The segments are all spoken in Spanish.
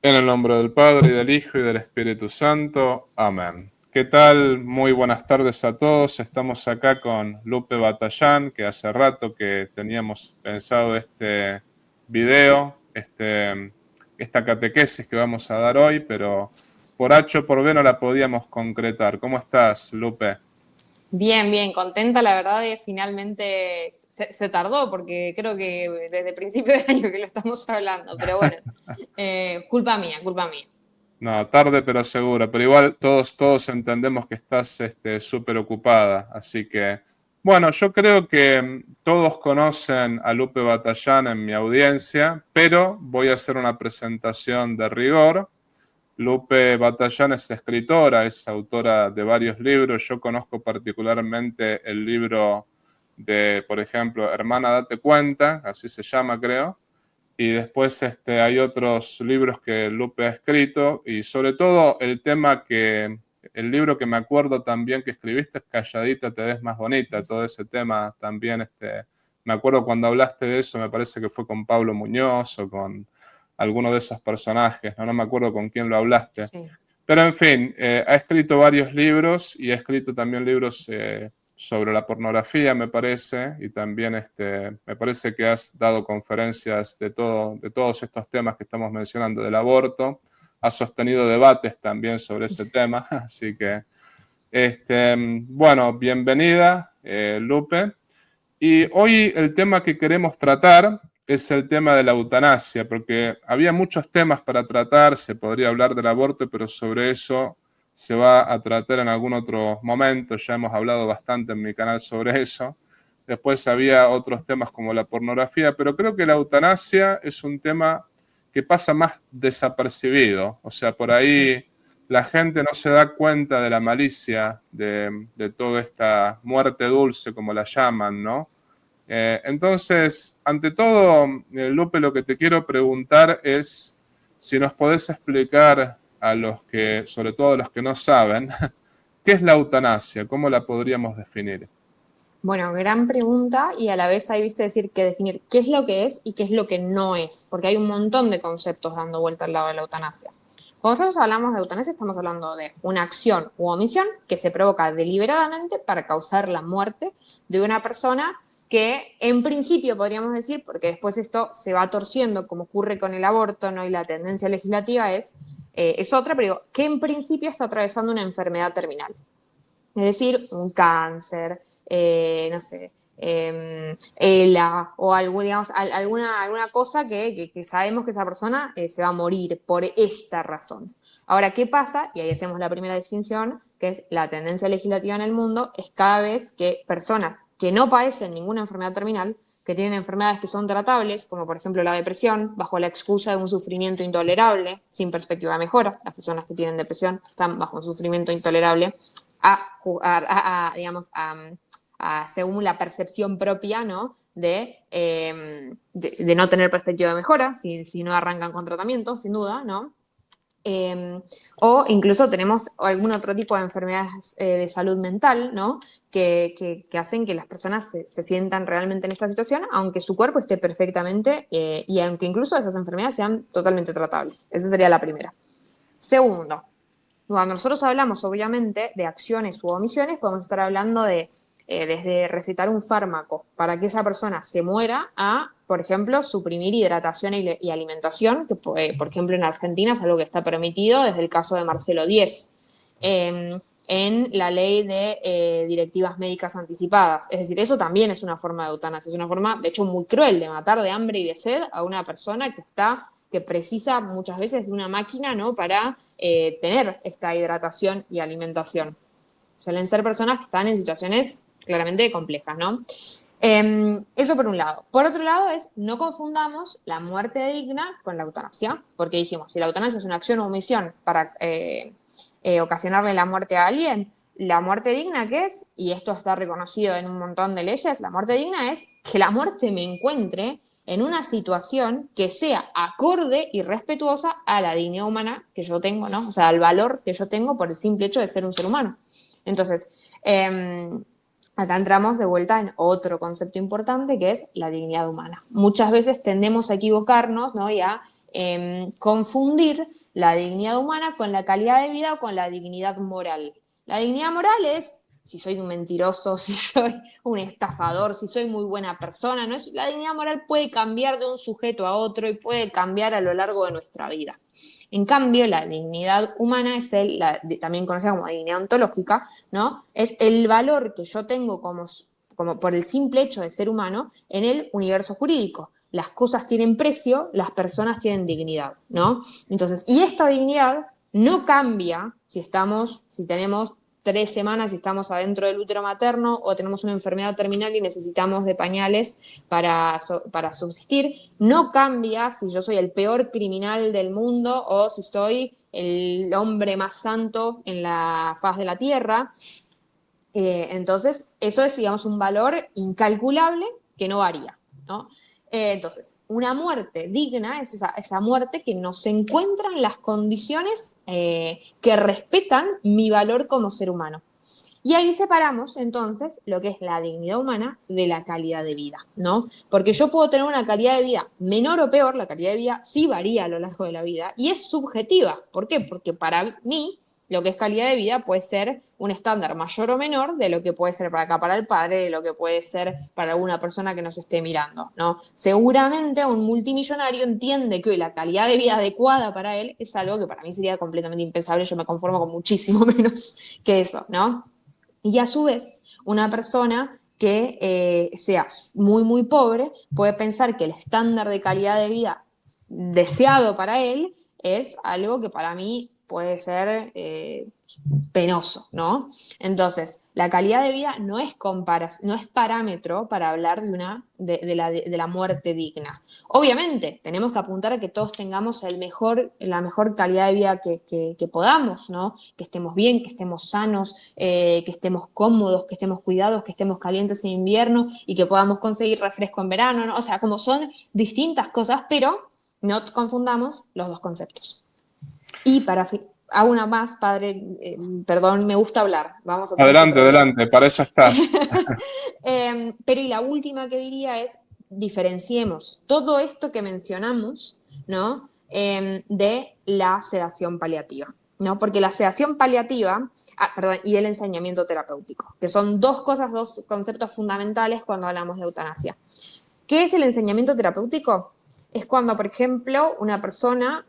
En el nombre del Padre, y del Hijo, y del Espíritu Santo. Amén. ¿Qué tal? Muy buenas tardes a todos. Estamos acá con Lupe Batallán, que hace rato que teníamos pensado este video, esta catequesis que vamos a dar hoy, pero por H o por B no la podíamos concretar. ¿Cómo estás, Lupe? Bien, bien, contenta la verdad de finalmente se tardó porque creo que desde principio de año que lo estamos hablando, pero bueno, culpa mía, culpa mía. No, tarde pero segura, pero igual todos entendemos que estás súper ocupada, así que, bueno, yo creo que todos conocen a Lupe Batallán en mi audiencia, pero voy a hacer una presentación de rigor. Lupe Batallán es escritora, es autora de varios libros. Yo conozco particularmente el libro de, por ejemplo, Hermana, date cuenta, así se llama, creo. Y después hay otros libros que Lupe ha escrito y sobre todo el libro que me acuerdo también que escribiste es Calladita te ves más bonita, todo ese tema también, me acuerdo cuando hablaste de eso, me parece que fue con Pablo Muñoz o con alguno de esos personajes, no me acuerdo con quién lo hablaste. Sí. Pero en fin, ha escrito varios libros y ha escrito también libros sobre la pornografía, me parece, y también me parece que has dado conferencias de todos estos temas que estamos mencionando, del aborto. Has sostenido debates también sobre ese tema, así que, bueno, bienvenida, Lupe. Y hoy el tema que queremos tratar es el tema de la eutanasia, porque había muchos temas para tratar, se podría hablar del aborto, pero sobre eso se va a tratar en algún otro momento, ya hemos hablado bastante en mi canal sobre eso. Después había otros temas como la pornografía, pero creo que la eutanasia es un tema que pasa más desapercibido, o sea, por ahí la gente no se da cuenta de la malicia de toda esta muerte dulce, como la llaman, ¿no? Entonces, ante todo, Lupe, lo que te quiero preguntar es si nos podés explicar a los que, sobre todo a los que no saben, ¿qué es la eutanasia? ¿Cómo la podríamos definir? Bueno, gran pregunta y a la vez ahí viste decir que definir qué es lo que es y qué es lo que no es, porque hay un montón de conceptos dando vuelta al lado de la eutanasia. Cuando nosotros hablamos de eutanasia estamos hablando de una acción u omisión que se provoca deliberadamente para causar la muerte de una persona que en principio podríamos decir, porque después esto se va torciendo como ocurre con el aborto, ¿no? Y la tendencia legislativa es otra, pero digo, que en principio está atravesando una enfermedad terminal. Es decir, un cáncer, no sé, ELA o digamos, alguna cosa que sabemos que esa persona se va a morir por esta razón. Ahora, ¿qué pasa? Y ahí hacemos la primera distinción, que es la tendencia legislativa en el mundo, es cada vez que personas que no padecen ninguna enfermedad terminal, que tienen enfermedades que son tratables, como por ejemplo la depresión, bajo la excusa de un sufrimiento intolerable, sin perspectiva de mejora, las personas que tienen depresión están bajo un sufrimiento intolerable, digamos, según la percepción propia, ¿no? De no tener perspectiva de mejora, si no arrancan con tratamiento, sin duda, ¿no? O incluso tenemos algún otro tipo de enfermedades de salud mental, ¿no? Que hacen que las personas se sientan realmente en esta situación, aunque su cuerpo esté perfectamente y aunque incluso esas enfermedades sean totalmente tratables. Esa sería la primera. Segundo, cuando nosotros hablamos, obviamente, de acciones u omisiones, podemos estar hablando de desde recetar un fármaco para que esa persona se muera a, por ejemplo, suprimir hidratación y alimentación, que por ejemplo en Argentina es algo que está permitido desde el caso de Marcelo Díez, en la ley de directivas médicas anticipadas. Es decir, eso también es una forma de eutanasia, es una forma, de hecho, muy cruel de matar de hambre y de sed a una persona que precisa muchas veces de una máquina, ¿no? Para tener esta hidratación y alimentación. Suelen ser personas que están en situaciones claramente complejas, ¿no? Eso por un lado. Por otro lado es, no confundamos la muerte digna con la eutanasia, porque dijimos, si la eutanasia es una acción o omisión para ocasionarle la muerte a alguien, la muerte digna, ¿qué es? Y esto está reconocido en un montón de leyes, la muerte digna es que la muerte me encuentre en una situación que sea acorde y respetuosa a la dignidad humana que yo tengo, ¿no? O sea, al valor que yo tengo por el simple hecho de ser un ser humano. Entonces, acá entramos de vuelta en otro concepto importante que es la dignidad humana. Muchas veces tendemos a equivocarnos, ¿no? Y a confundir la dignidad humana con la calidad de vida o con la dignidad moral. La dignidad moral es si soy un mentiroso, si soy un estafador, si soy muy buena persona. ¿No? La dignidad moral puede cambiar de un sujeto a otro y puede cambiar a lo largo de nuestra vida. En cambio, la dignidad humana es también conocida como dignidad ontológica, ¿no? Es el valor que yo tengo como por el simple hecho de ser humano en el universo jurídico. Las cosas tienen precio, las personas tienen dignidad, ¿no? Entonces, y esta dignidad no cambia si tenemos 3 semanas y estamos adentro del útero materno o tenemos una enfermedad terminal y necesitamos de pañales para subsistir. No cambia si yo soy el peor criminal del mundo o si soy el hombre más santo en la faz de la tierra. Entonces, eso es, digamos, un valor incalculable que no varía, ¿no? Entonces, una muerte digna es esa muerte que nos encuentra en las condiciones que respetan mi valor como ser humano. Y ahí separamos entonces lo que es la dignidad humana de la calidad de vida, ¿no? Porque yo puedo tener una calidad de vida menor o peor, la calidad de vida sí varía a lo largo de la vida y es subjetiva. ¿Por qué? Porque para mí lo que es calidad de vida puede ser un estándar mayor o menor de lo que puede ser para acá para el padre, de lo que puede ser para alguna persona que nos esté mirando, ¿no? Seguramente un multimillonario entiende que hoy la calidad de vida adecuada para él es algo que para mí sería completamente impensable, yo me conformo con muchísimo menos que eso, ¿no? Y a su vez, una persona que sea muy, muy pobre puede pensar que el estándar de calidad de vida deseado para él es algo que para mí puede ser penoso, ¿no? Entonces, la calidad de vida no es parámetro para hablar de la muerte digna. Obviamente, tenemos que apuntar a que todos tengamos la mejor calidad de vida que podamos, ¿no? Que estemos bien, que estemos sanos, que estemos cómodos, que estemos cuidados, que estemos calientes en invierno y que podamos conseguir refresco en verano, ¿no? O sea, como son distintas cosas, pero no confundamos los dos conceptos. Y hago una más, padre, perdón, me gusta hablar, vamos a tener Adelante, otro día. adelante, para eso estás. Pero y la última que diría es, diferenciemos todo esto que mencionamos, ¿no? De la sedación paliativa, ¿no? Porque la sedación paliativa, perdón, y el ensañamiento terapéutico, que son dos conceptos fundamentales cuando hablamos de eutanasia. ¿Qué es el ensañamiento terapéutico? Es cuando, por ejemplo, una persona,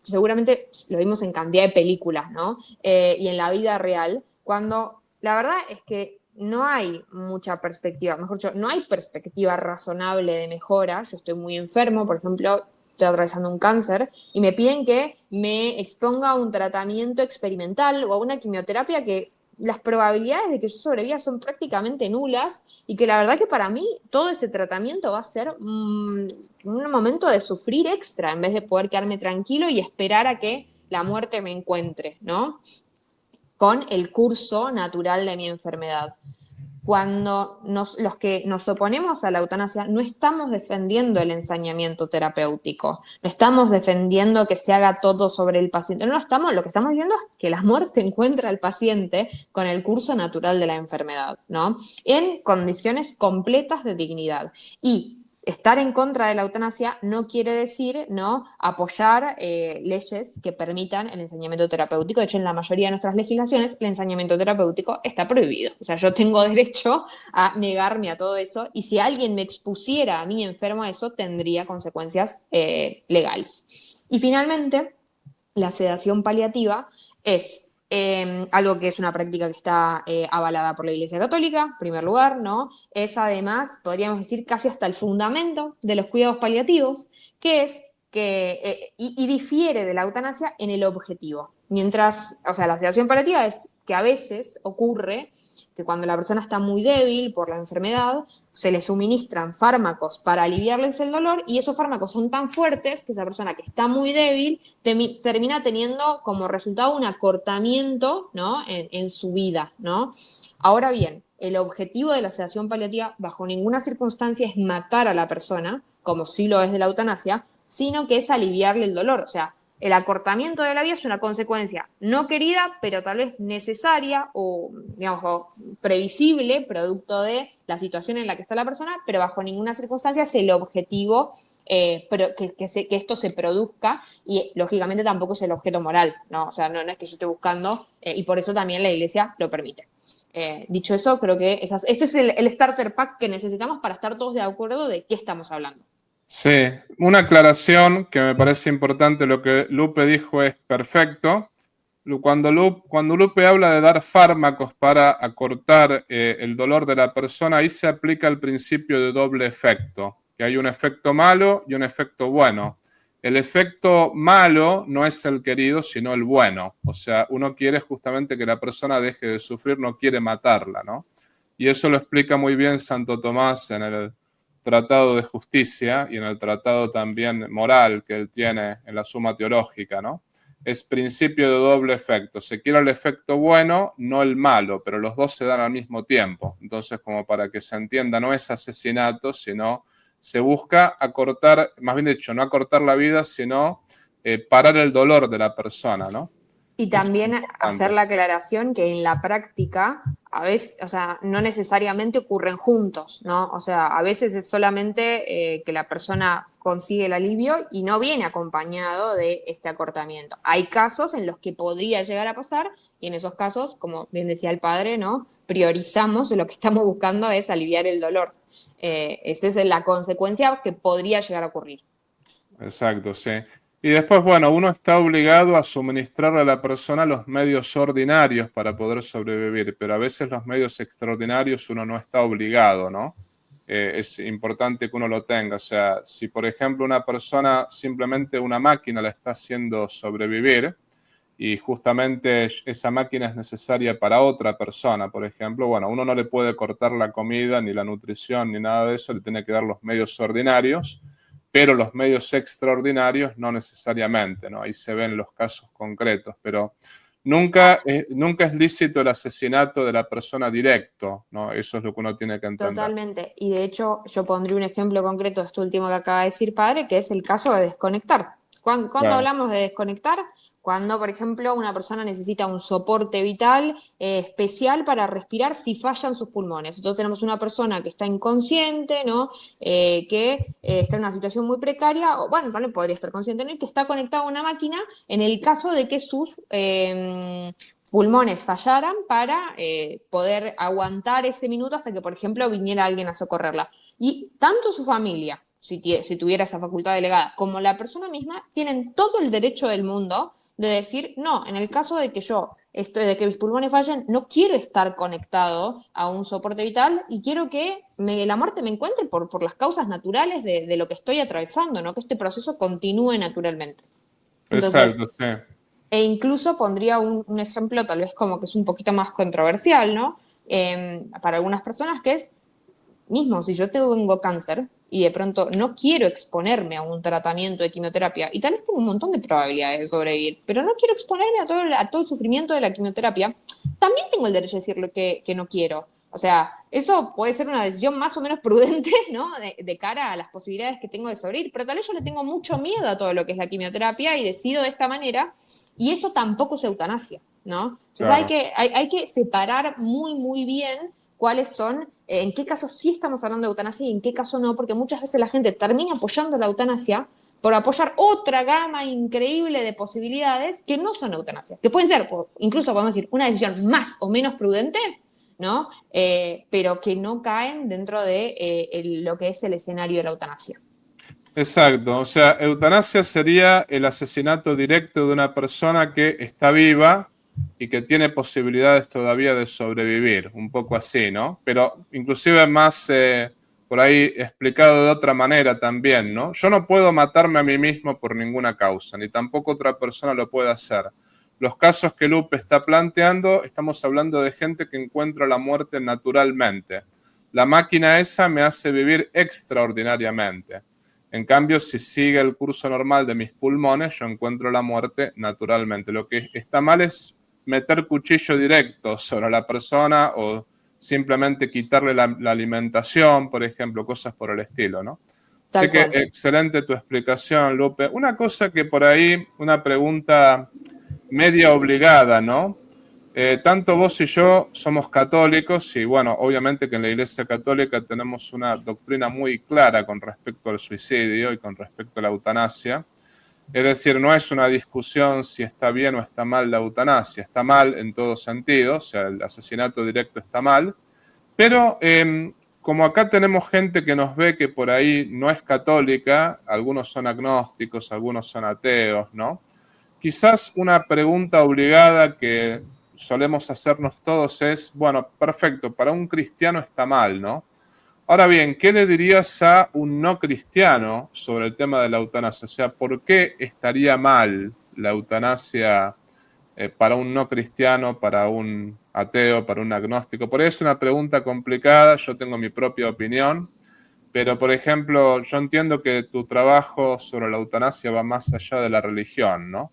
seguramente lo vimos en cantidad de películas, ¿no? Y en la vida real, cuando la verdad es que no hay mucha perspectiva, mejor dicho, no hay perspectiva razonable de mejora. Yo estoy muy enfermo, por ejemplo, estoy atravesando un cáncer y me piden que me exponga a un tratamiento experimental o a una quimioterapia que las probabilidades de que yo sobreviva son prácticamente nulas y que la verdad que para mí todo ese tratamiento va a ser un momento de sufrir extra en vez de poder quedarme tranquilo y esperar a que la muerte me encuentre, ¿no? Con el curso natural de mi enfermedad. Cuando los que nos oponemos a la eutanasia no estamos defendiendo el ensañamiento terapéutico, no estamos defendiendo que se haga todo sobre el paciente, lo que estamos diciendo es que la muerte encuentra al paciente con el curso natural de la enfermedad, ¿no? En condiciones completas de dignidad. Y estar en contra de la eutanasia no quiere decir no apoyar leyes que permitan el ensañamiento terapéutico. De hecho, en la mayoría de nuestras legislaciones, el ensañamiento terapéutico está prohibido. O sea, yo tengo derecho a negarme a todo eso y si alguien me expusiera a mí enfermo a eso, tendría consecuencias legales. Y finalmente, la sedación paliativa es algo que es una práctica que está avalada por la Iglesia Católica, en primer lugar, ¿no? Es además, podríamos decir, casi hasta el fundamento de los cuidados paliativos, que es y difiere de la eutanasia en el objetivo. Mientras, o sea, la sedación paliativa es que a veces ocurre que cuando la persona está muy débil por la enfermedad, se le suministran fármacos para aliviarles el dolor y esos fármacos son tan fuertes que esa persona que está muy débil termina teniendo como resultado un acortamiento, ¿no? en su vida, ¿no? Ahora bien, el objetivo de la sedación paliativa bajo ninguna circunstancia es matar a la persona, como sí lo es de la eutanasia, sino que es aliviarle el dolor. O sea, el acortamiento de la vida es una consecuencia no querida, pero tal vez necesaria o, digamos, previsible, producto de la situación en la que está la persona, pero bajo ninguna circunstancia es el objetivo pero que esto se produzca y lógicamente tampoco es el objeto moral, ¿no? O sea, no es que yo esté buscando y por eso también la iglesia lo permite. Dicho eso, creo que ese es el starter pack que necesitamos para estar todos de acuerdo de qué estamos hablando. Sí, una aclaración que me parece importante, lo que Lupe dijo es perfecto. Cuando Lupe habla de dar fármacos para acortar el dolor de la persona, ahí se aplica el principio de doble efecto, que hay un efecto malo y un efecto bueno. El efecto malo no es el querido, sino el bueno. O sea, uno quiere justamente que la persona deje de sufrir, no quiere matarla, ¿no? Y eso lo explica muy bien Santo Tomás en el Tratado de Justicia y en el tratado también moral que él tiene en la Suma Teológica, ¿no? Es principio de doble efecto. Se quiere el efecto bueno, no el malo, pero los dos se dan al mismo tiempo. Entonces, como para que se entienda, no es asesinato, sino se busca acortar, más bien dicho, no acortar la vida, sino parar el dolor de la persona, ¿no? Y Eso es también hacer importante. la aclaración que en la práctica, a veces, o sea, no necesariamente ocurren juntos, ¿no? O sea, a veces es solamente que la persona consigue el alivio y no viene acompañado de este acortamiento. Hay casos en los que podría llegar a pasar y en esos casos, como bien decía el padre, ¿no? Priorizamos, lo que estamos buscando es aliviar el dolor. Esa es la consecuencia que podría llegar a ocurrir. Exacto, sí. Y después, bueno, uno está obligado a suministrarle a la persona los medios ordinarios para poder sobrevivir, pero a veces los medios extraordinarios uno no está obligado, ¿no? Es importante que uno lo tenga. O sea, si por ejemplo una persona, simplemente una máquina la está haciendo sobrevivir y justamente esa máquina es necesaria para otra persona, por ejemplo, bueno, uno no le puede cortar la comida, ni la nutrición, ni nada de eso, le tiene que dar los medios ordinarios, pero los medios extraordinarios no necesariamente, ¿no? Ahí se ven los casos concretos, pero nunca, nunca es lícito el asesinato de la persona directo, ¿no? Eso es lo que uno tiene que entender. Totalmente. Y de hecho, yo pondría un ejemplo concreto de esto último que acaba de decir padre, que es el caso de desconectar. ¿Cuándo Claro. hablamos de desconectar? Cuando, por ejemplo, una persona necesita un soporte vital especial para respirar si fallan sus pulmones. Entonces tenemos una persona que está inconsciente, ¿no? Que está en una situación muy precaria, o bueno, también podría estar consciente, ¿no? Y que está conectado a una máquina en el caso de que sus pulmones fallaran para poder aguantar ese minuto hasta que, por ejemplo, viniera alguien a socorrerla. Y tanto su familia, si tuviera esa facultad delegada, como la persona misma, tienen todo el derecho del mundo de decir, no, en el caso de que de que mis pulmones fallen, no quiero estar conectado a un soporte vital y quiero que la muerte me encuentre por las causas naturales de lo que estoy atravesando, ¿no? Que este proceso continúe naturalmente. Entonces, Exacto, sí. incluso pondría un ejemplo, tal vez como que es un poquito más controversial, ¿no? Para algunas personas, que es, mismo, si yo tengo cáncer y de pronto no quiero exponerme a un tratamiento de quimioterapia, y tal vez tengo un montón de probabilidades de sobrevivir, pero no quiero exponerme a todo el sufrimiento de la quimioterapia, también tengo el derecho de decir lo que no quiero. O sea, eso puede ser una decisión más o menos prudente, ¿no? De cara a las posibilidades que tengo de sobrevivir, pero tal vez yo le tengo mucho miedo a todo lo que es la quimioterapia y decido de esta manera, y eso tampoco es eutanasia, ¿no? Entonces Claro. hay que separar muy, muy bien cuáles son, en qué casos sí estamos hablando de eutanasia y en qué caso no, porque muchas veces la gente termina apoyando la eutanasia por apoyar otra gama increíble de posibilidades que no son eutanasia, que pueden ser, incluso podemos decir, una decisión más o menos prudente, ¿no? Pero que no caen dentro de lo que es el escenario de la eutanasia. Exacto, o sea, eutanasia sería el asesinato directo de una persona que está viva y que tiene posibilidades todavía de sobrevivir, un poco así, ¿no? Pero inclusive más por ahí explicado de otra manera también, ¿no? Yo no puedo matarme a mí mismo por ninguna causa, ni tampoco otra persona lo puede hacer. Los casos que Lupe está planteando, estamos hablando de gente que encuentra la muerte naturalmente. La máquina esa me hace vivir extraordinariamente. En cambio, si sigue el curso normal de mis pulmones, yo encuentro la muerte naturalmente. Lo que está mal es meter cuchillo directo sobre la persona o simplemente quitarle la alimentación, por ejemplo, cosas por el estilo, ¿no? Así Tal que cual. excelente tu explicación, Lupe. Una cosa que por ahí, una pregunta media obligada, ¿no? Tanto vos y yo somos católicos y bueno, obviamente que en la Iglesia Católica tenemos una doctrina muy clara con respecto al suicidio y con respecto a la eutanasia. Es decir, no es una discusión si está bien o está mal la eutanasia, está mal en todo sentido, o sea, el asesinato directo está mal, pero como acá tenemos gente que nos ve que por ahí no es católica, algunos son agnósticos, algunos son ateos, ¿no? Quizás una pregunta obligada que solemos hacernos todos es, bueno, perfecto, para un cristiano está mal, ¿no? Ahora bien, ¿qué le dirías a un no cristiano sobre el tema de la eutanasia? O sea, ¿por qué estaría mal la eutanasia para un no cristiano, para un ateo, para un agnóstico? Por eso es una pregunta complicada, yo tengo mi propia opinión, pero por ejemplo, yo entiendo que tu trabajo sobre la eutanasia va más allá de la religión, ¿no?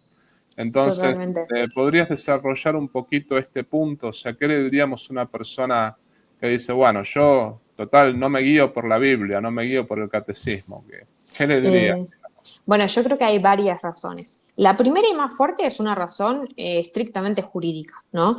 Entonces, Totalmente. ¿podrías desarrollar un poquito este punto? O sea, ¿qué le diríamos a una persona que dice, bueno, yo, total, no me guío por la Biblia, no me guío por el catecismo? ¿Qué le diría? Eh, bueno, yo creo que hay varias razones. La primera y más fuerte es una razón estrictamente jurídica, ¿no?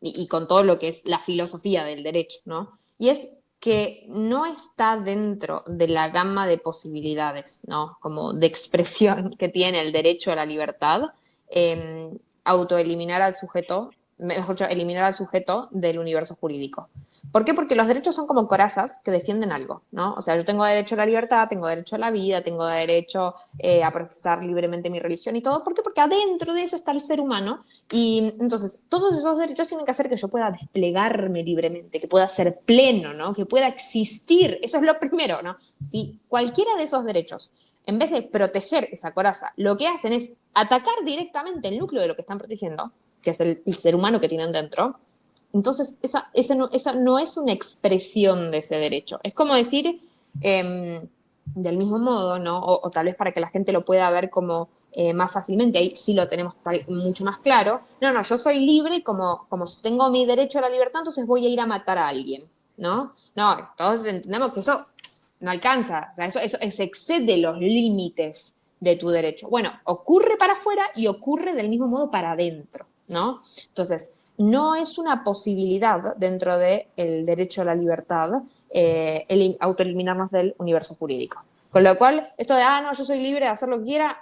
Y con todo lo que es la filosofía del derecho, ¿no? Y es que no está dentro de la gama de posibilidades, ¿no? Como de expresión que tiene el derecho a la libertad, eh, autoeliminar al sujeto, mejor dicho, eliminar al sujeto del universo jurídico. ¿Por qué? Porque los derechos son como corazas que defienden algo, ¿no? O sea, yo tengo derecho a la libertad, tengo derecho a la vida, tengo derecho a profesar libremente mi religión y todo. ¿Por qué? Porque adentro de eso está el ser humano y entonces todos esos derechos tienen que hacer que yo pueda desplegarme libremente, que pueda ser pleno, ¿no? Que pueda existir. Eso es lo primero, ¿no? Si cualquiera de esos derechos, en vez de proteger esa coraza, lo que hacen es atacar directamente el núcleo de lo que están protegiendo, que es el ser humano que tienen dentro, entonces, esa no es una expresión de ese derecho. Es como decir, del mismo modo, ¿no? O tal vez para que la gente lo pueda ver como más fácilmente, ahí sí lo tenemos mucho más claro. No, no, yo soy libre como tengo mi derecho a la libertad, entonces voy a ir a matar a alguien, ¿no? No, todos entendemos que eso no alcanza, o sea, eso se excede los límites de tu derecho. Bueno, ocurre para afuera y ocurre del mismo modo para adentro, ¿no? Entonces, no es una posibilidad dentro del derecho a la libertad el autoeliminarnos del universo jurídico. Con lo cual, esto de, no, yo soy libre de hacer lo que quiera,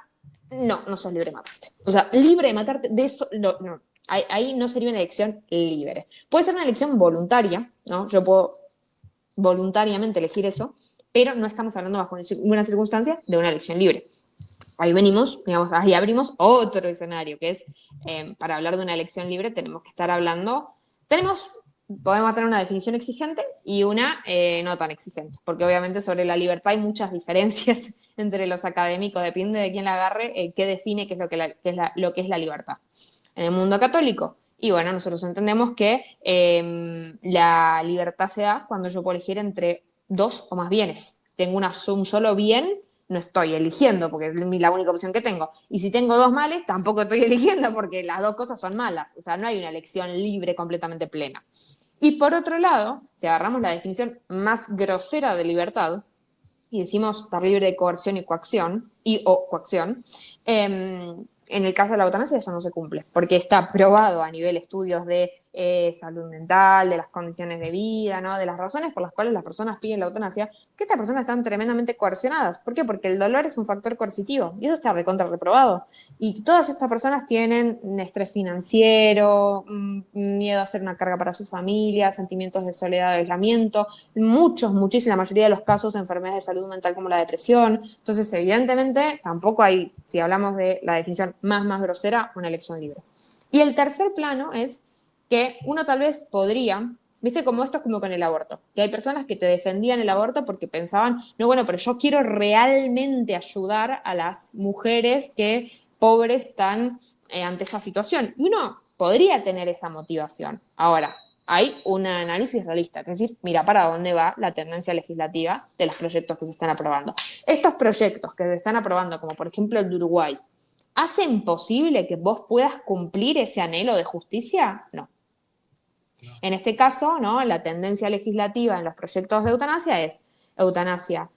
no, no sos libre de matarte. O sea, libre de matarte, de eso, no. Ahí no sería una elección libre. Puede ser una elección voluntaria, ¿no? Yo puedo voluntariamente elegir eso, pero no estamos hablando bajo ninguna circunstancia de una elección libre. Ahí venimos, digamos, ahí abrimos otro escenario, que es, para hablar de una elección libre tenemos que estar hablando, podemos tener una definición exigente y una no tan exigente, porque obviamente sobre la libertad hay muchas diferencias entre los académicos, depende de quién la agarre, qué define qué es lo que es la libertad. En el mundo católico, y bueno, nosotros entendemos que la libertad se da cuando yo puedo elegir entre dos o más bienes. Tengo un solo bien, no estoy eligiendo porque es la única opción que tengo. Y si tengo dos males, tampoco estoy eligiendo porque las dos cosas son malas. O sea, no hay una elección libre completamente plena. Y por otro lado, si agarramos la definición más grosera de libertad y decimos estar libre de coerción y coacción, o coacción, en el caso de la eutanasia eso no se cumple, porque está probado a nivel estudios de salud mental, de las condiciones de vida, ¿no? De las razones por las cuales las personas piden la eutanasia, que estas personas están tremendamente coercionadas. ¿Por qué? Porque el dolor es un factor coercitivo y eso está recontra reprobado. Y todas estas personas tienen un estrés financiero, miedo a ser una carga para su familia, sentimientos de soledad, de aislamiento, muchísima, la mayoría de los casos, enfermedades de salud mental como la depresión. Entonces, evidentemente, tampoco hay, si hablamos de la definición más grosera, una elección libre. Y el tercer plano es que uno tal vez podría, viste, como esto es como con el aborto, que hay personas que te defendían el aborto porque pensaban, no, bueno, pero yo quiero realmente ayudar a las mujeres que pobres están ante esta situación. Y uno podría tener esa motivación. Ahora, hay un análisis realista, que es decir, mira para dónde va la tendencia legislativa de los proyectos que se están aprobando. Estos proyectos que se están aprobando, como por ejemplo el de Uruguay, ¿hacen posible que vos puedas cumplir ese anhelo de justicia? No. En este caso, ¿no? La tendencia legislativa en los proyectos de eutanasia es eutanasia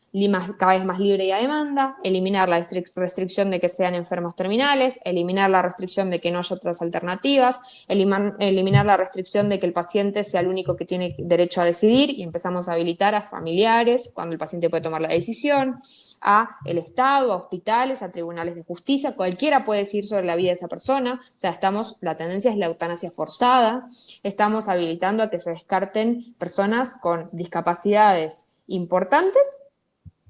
cada vez más libre y a demanda, eliminar la restricción de que sean enfermos terminales, eliminar la restricción de que no haya otras alternativas, eliminar la restricción de que el paciente sea el único que tiene derecho a decidir y empezamos a habilitar a familiares cuando el paciente puede tomar la decisión, a el Estado, a hospitales, a tribunales de justicia, cualquiera puede decidir sobre la vida de esa persona, o sea, la tendencia es la eutanasia forzada, estamos habilitando a que se descarten personas con discapacidades importantes,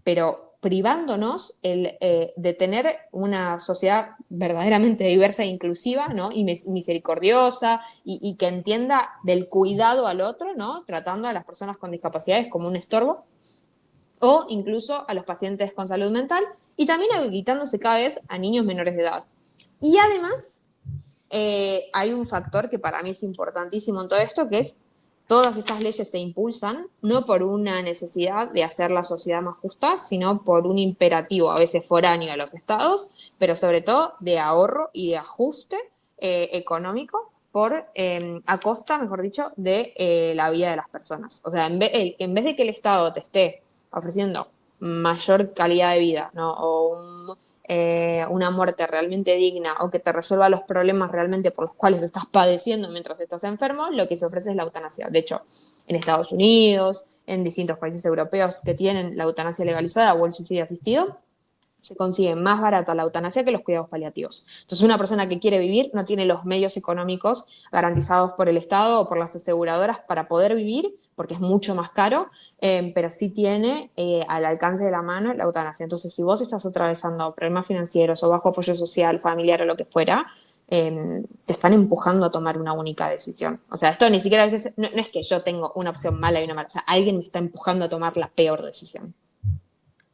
pero privándonos de tener una sociedad verdaderamente diversa e inclusiva, ¿no? Y misericordiosa, y que entienda del cuidado al otro, ¿no? Tratando a las personas con discapacidades como un estorbo, o incluso a los pacientes con salud mental, y también habilitándose cada vez a niños menores de edad. Y además, hay un factor que para mí es importantísimo en todo esto, que es todas estas leyes se impulsan no por una necesidad de hacer la sociedad más justa, sino por un imperativo a veces foráneo a los estados, pero sobre todo de ahorro y de ajuste económico a costa, mejor dicho, de la vida de las personas. O sea, en vez de que el Estado te esté ofreciendo mayor calidad de vida, ¿no? O una muerte realmente digna o que te resuelva los problemas realmente por los cuales estás padeciendo mientras estás enfermo, lo que se ofrece es la eutanasia. De hecho, en Estados Unidos, en distintos países europeos que tienen la eutanasia legalizada o el suicidio asistido, se consigue más barata la eutanasia que los cuidados paliativos. Entonces, una persona que quiere vivir no tiene los medios económicos garantizados por el Estado o por las aseguradoras para poder vivir, porque es mucho más caro, pero sí tiene al alcance de la mano la eutanasia. Entonces, si vos estás atravesando problemas financieros o bajo apoyo social, familiar o lo que fuera, te están empujando a tomar una única decisión. O sea, esto ni siquiera a veces, no es que yo tengo una opción mala y una mala, o sea, alguien me está empujando a tomar la peor decisión.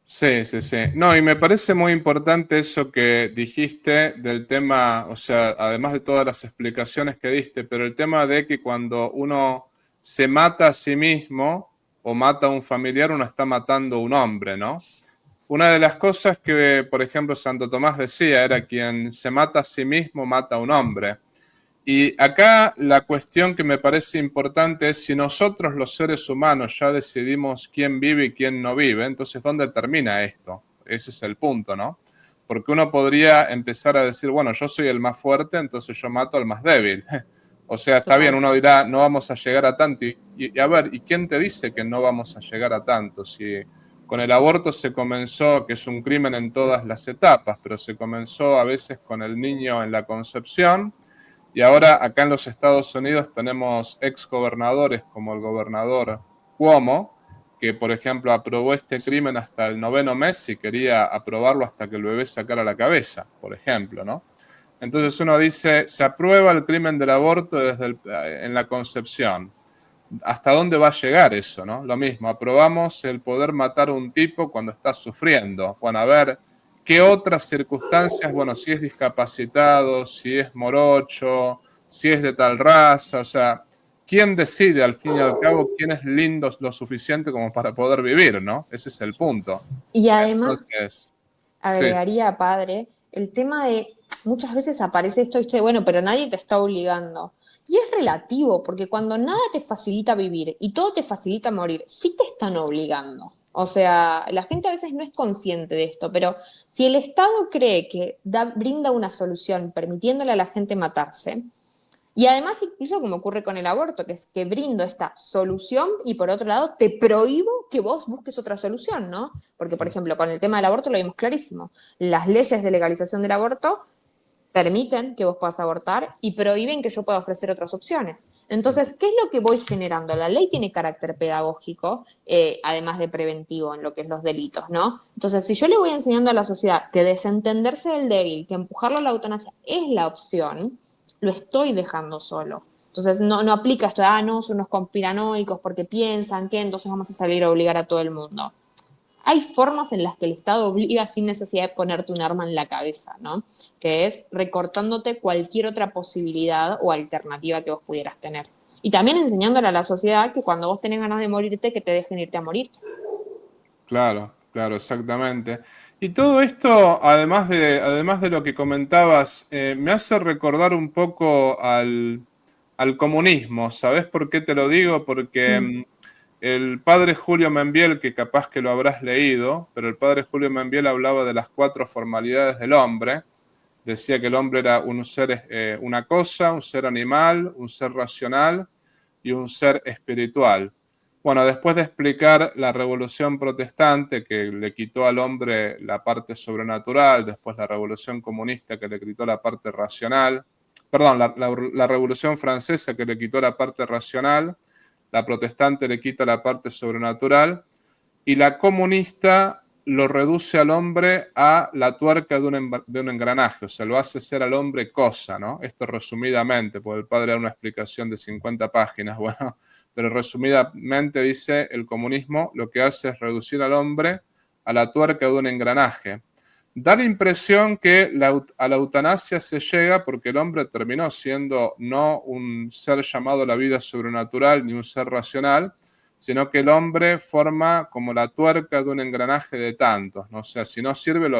Sí, sí, sí. No, y me parece muy importante eso que dijiste del tema, o sea, además de todas las explicaciones que diste, pero el tema de que cuando uno se mata a sí mismo o mata a un familiar, uno está matando a un hombre, ¿no? Una de las cosas que, por ejemplo, Santo Tomás decía era quien se mata a sí mismo mata a un hombre. Y acá la cuestión que me parece importante es si nosotros los seres humanos ya decidimos quién vive y quién no vive, entonces ¿dónde termina esto? Ese es el punto, ¿no? Porque uno podría empezar a decir, bueno, yo soy el más fuerte, entonces yo mato al más débil. O sea, está bien, Total. uno dirá, no vamos a llegar a tanto. Y a ver, ¿y quién te dice que no vamos a llegar a tanto? Si con el aborto se comenzó, que es un crimen en todas las etapas, pero se comenzó a veces con el niño en la concepción. Y ahora acá en los Estados Unidos tenemos ex gobernadores como el gobernador Cuomo, que por ejemplo aprobó este crimen hasta el 9º mes y quería aprobarlo hasta que el bebé sacara la cabeza, por ejemplo, ¿no? Entonces uno dice, se aprueba el crimen del aborto en la concepción. ¿Hasta dónde va a llegar eso, no? Lo mismo, aprobamos el poder matar a un tipo cuando está sufriendo. Bueno, a ver, ¿qué otras circunstancias? Bueno, si es discapacitado, si es morocho, si es de tal raza, o sea, ¿quién decide al fin y al cabo quién es lindo lo suficiente como para poder vivir, ¿no? Ese es el punto. Y además, Entonces, sí, agregaría, padre, el tema de muchas veces aparece esto, ¿viste? Bueno, pero nadie te está obligando. Y es relativo, porque cuando nada te facilita vivir y todo te facilita morir, sí te están obligando. O sea, la gente a veces no es consciente de esto, pero si el Estado cree que brinda una solución permitiéndole a la gente matarse, y además, incluso como ocurre con el aborto, que es que brindo esta solución y por otro lado te prohíbo que vos busques otra solución, ¿no? Porque, por ejemplo, con el tema del aborto lo vimos clarísimo. Las leyes de legalización del aborto permiten que vos puedas abortar y prohíben que yo pueda ofrecer otras opciones. Entonces, ¿qué es lo que voy generando? La ley tiene carácter pedagógico, además de preventivo en lo que es los delitos, ¿no? Entonces, si yo le voy enseñando a la sociedad que desentenderse del débil, que empujarlo a la eutanasia es la opción, lo estoy dejando solo. Entonces, no aplica esto de, no, son unos conspiranoicos porque piensan que entonces vamos a salir a obligar a todo el mundo. Hay formas en las que el Estado obliga sin necesidad de ponerte un arma en la cabeza, ¿no? Que es recortándote cualquier otra posibilidad o alternativa que vos pudieras tener. Y también enseñándole a la sociedad que cuando vos tenés ganas de morirte, que te dejen irte a morir. claro, claro, exactamente. Y todo esto, además de lo que comentabas, me hace recordar un poco al comunismo. ¿Sabes por qué te lo digo? Porque Mm. el padre Julio Membiel, que capaz que lo habrás leído, pero el padre Julio Membiel hablaba de las 4 formalidades del hombre. Decía que el hombre era un ser, una cosa, un ser animal, un ser racional y un ser espiritual. Bueno, después de explicar la revolución protestante que le quitó al hombre la parte sobrenatural, después la revolución comunista que le quitó la parte racional, perdón, la revolución francesa que le quitó la parte racional, la protestante le quita la parte sobrenatural y la comunista lo reduce al hombre a la tuerca de un engranaje, o sea, lo hace ser al hombre cosa, ¿no? Esto resumidamente, porque el padre da una explicación de 50 páginas, bueno, pero resumidamente dice, el comunismo lo que hace es reducir al hombre a la tuerca de un engranaje. Da la impresión que a la eutanasia se llega porque el hombre terminó siendo no un ser llamado a la vida sobrenatural ni un ser racional, sino que el hombre forma como la tuerca de un engranaje de tantos, ¿no? O sea, si no sirve,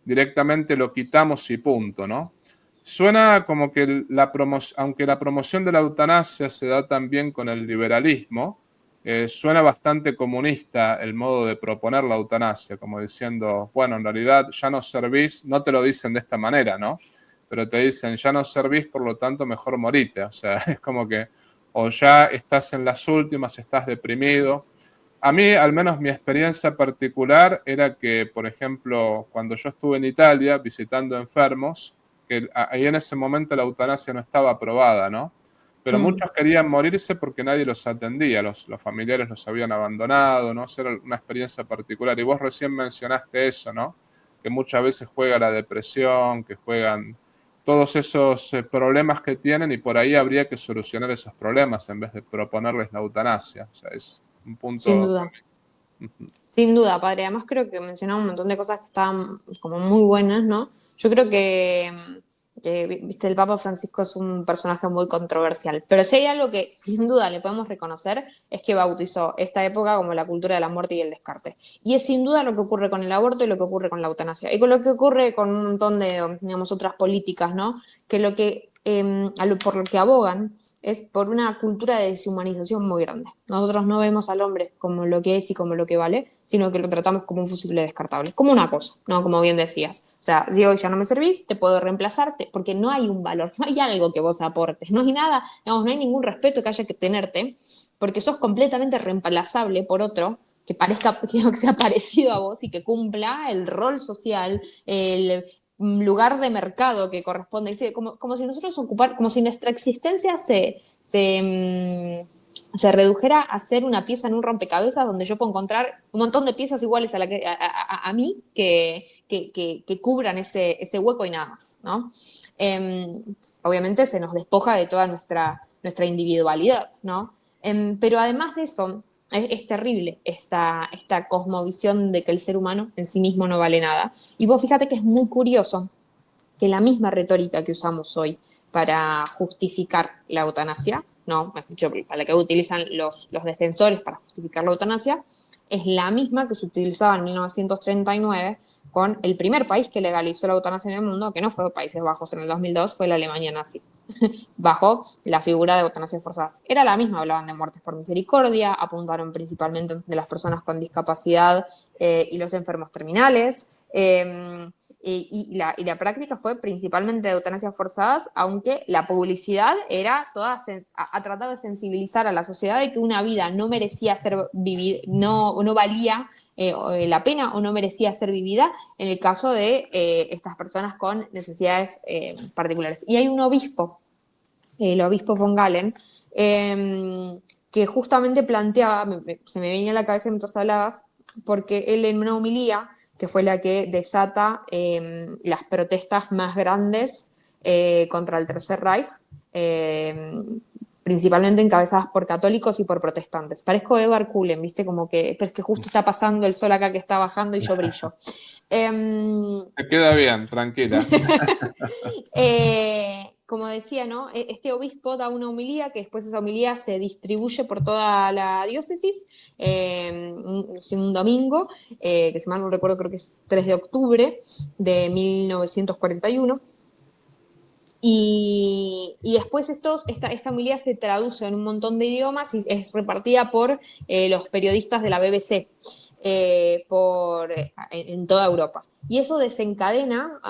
directamente lo quitamos y punto, ¿no? Suena como que aunque la promoción de la eutanasia se da también con el liberalismo, suena bastante comunista el modo de proponer la eutanasia, como diciendo, bueno, en realidad ya no servís, no te lo dicen de esta manera, ¿no? Pero te dicen, ya no servís, por lo tanto, mejor morite. O sea, es como que o ya estás en las últimas, estás deprimido. A mí, al menos mi experiencia particular era que, por ejemplo, cuando yo estuve en Italia visitando enfermos, que ahí en ese momento la eutanasia no estaba aprobada, ¿no? Pero Mm. muchos querían morirse porque nadie los atendía, los familiares los habían abandonado, ¿no? Esa era una experiencia particular. Y vos recién mencionaste eso, ¿no? Que muchas veces juega la depresión, que juegan todos esos problemas que tienen y por ahí habría que solucionar esos problemas en vez de proponerles la eutanasia. O sea, es un Sin punto duda. también. Ujú. Sin duda, padre. Además creo que mencionaba un montón de cosas que estaban como muy buenas, ¿no? Yo creo viste, el Papa Francisco es un personaje muy controversial, pero si hay algo que sin duda le podemos reconocer es que bautizó esta época como la cultura de la muerte y el descarte. Y es sin duda lo que ocurre con el aborto y lo que ocurre con la eutanasia. Y con lo que ocurre con un montón de, digamos, otras políticas, ¿no? Que por lo que abogan es por una cultura de deshumanización muy grande. Nosotros no vemos al hombre como lo que es y como lo que vale, sino que lo tratamos como un fusible descartable, como una cosa, ¿no? Como bien decías. O sea, si hoy ya no me servís, te puedo reemplazarte, porque no hay un valor, no hay algo que vos aportes, no hay nada, digamos, no hay ningún respeto que haya que tenerte, porque sos completamente reemplazable por otro que parezca, que sea parecido a vos y que cumpla el rol social, el lugar de mercado que corresponde, como si nosotros como si nuestra existencia se redujera a ser una pieza en un rompecabezas donde yo puedo encontrar un montón de piezas iguales a mí que cubran ese hueco y nada más, ¿no? Obviamente se nos despoja de toda nuestra individualidad, ¿no? Pero además de eso, es terrible esta cosmovisión de que el ser humano en sí mismo no vale nada. Y vos fíjate que es muy curioso que la misma retórica que usamos hoy para justificar la eutanasia, no, para la que utilizan los defensores para justificar la eutanasia, es la misma que se utilizaba en 1939 con el primer país que legalizó la eutanasia en el mundo, que no fue Países Bajos en el 2002, fue la Alemania nazi bajo la figura de eutanasia forzadas. Era la misma, hablaban de muertes por misericordia, apuntaron principalmente de las personas con discapacidad y los enfermos terminales, y la práctica fue principalmente de eutanasia forzadas, aunque la publicidad era toda a tratar de sensibilizar a la sociedad de que una vida no merecía ser vivida, no valía la pena o no merecía ser vivida en el caso de estas personas con necesidades particulares. Y hay un obispo, el obispo von Galen, que justamente planteaba, se me venía a la cabeza mientras hablabas, porque él en una homilía, que fue la que desata las protestas más grandes contra el Tercer Reich, eh, principalmente encabezadas por católicos y por protestantes. Parezco Edward Cullen, ¿viste? Como que, pero es que justo está pasando el sol acá que está bajando y yo brillo. Te queda bien, tranquila. Como decía, ¿no? Este obispo da una homilía que después esa homilía se distribuye por toda la diócesis un domingo, que si mal no recuerdo creo que es 3 de octubre de 1941. Y después esta homilía se traduce en un montón de idiomas y es repartida por los periodistas de la BBC en toda Europa. Y eso desencadena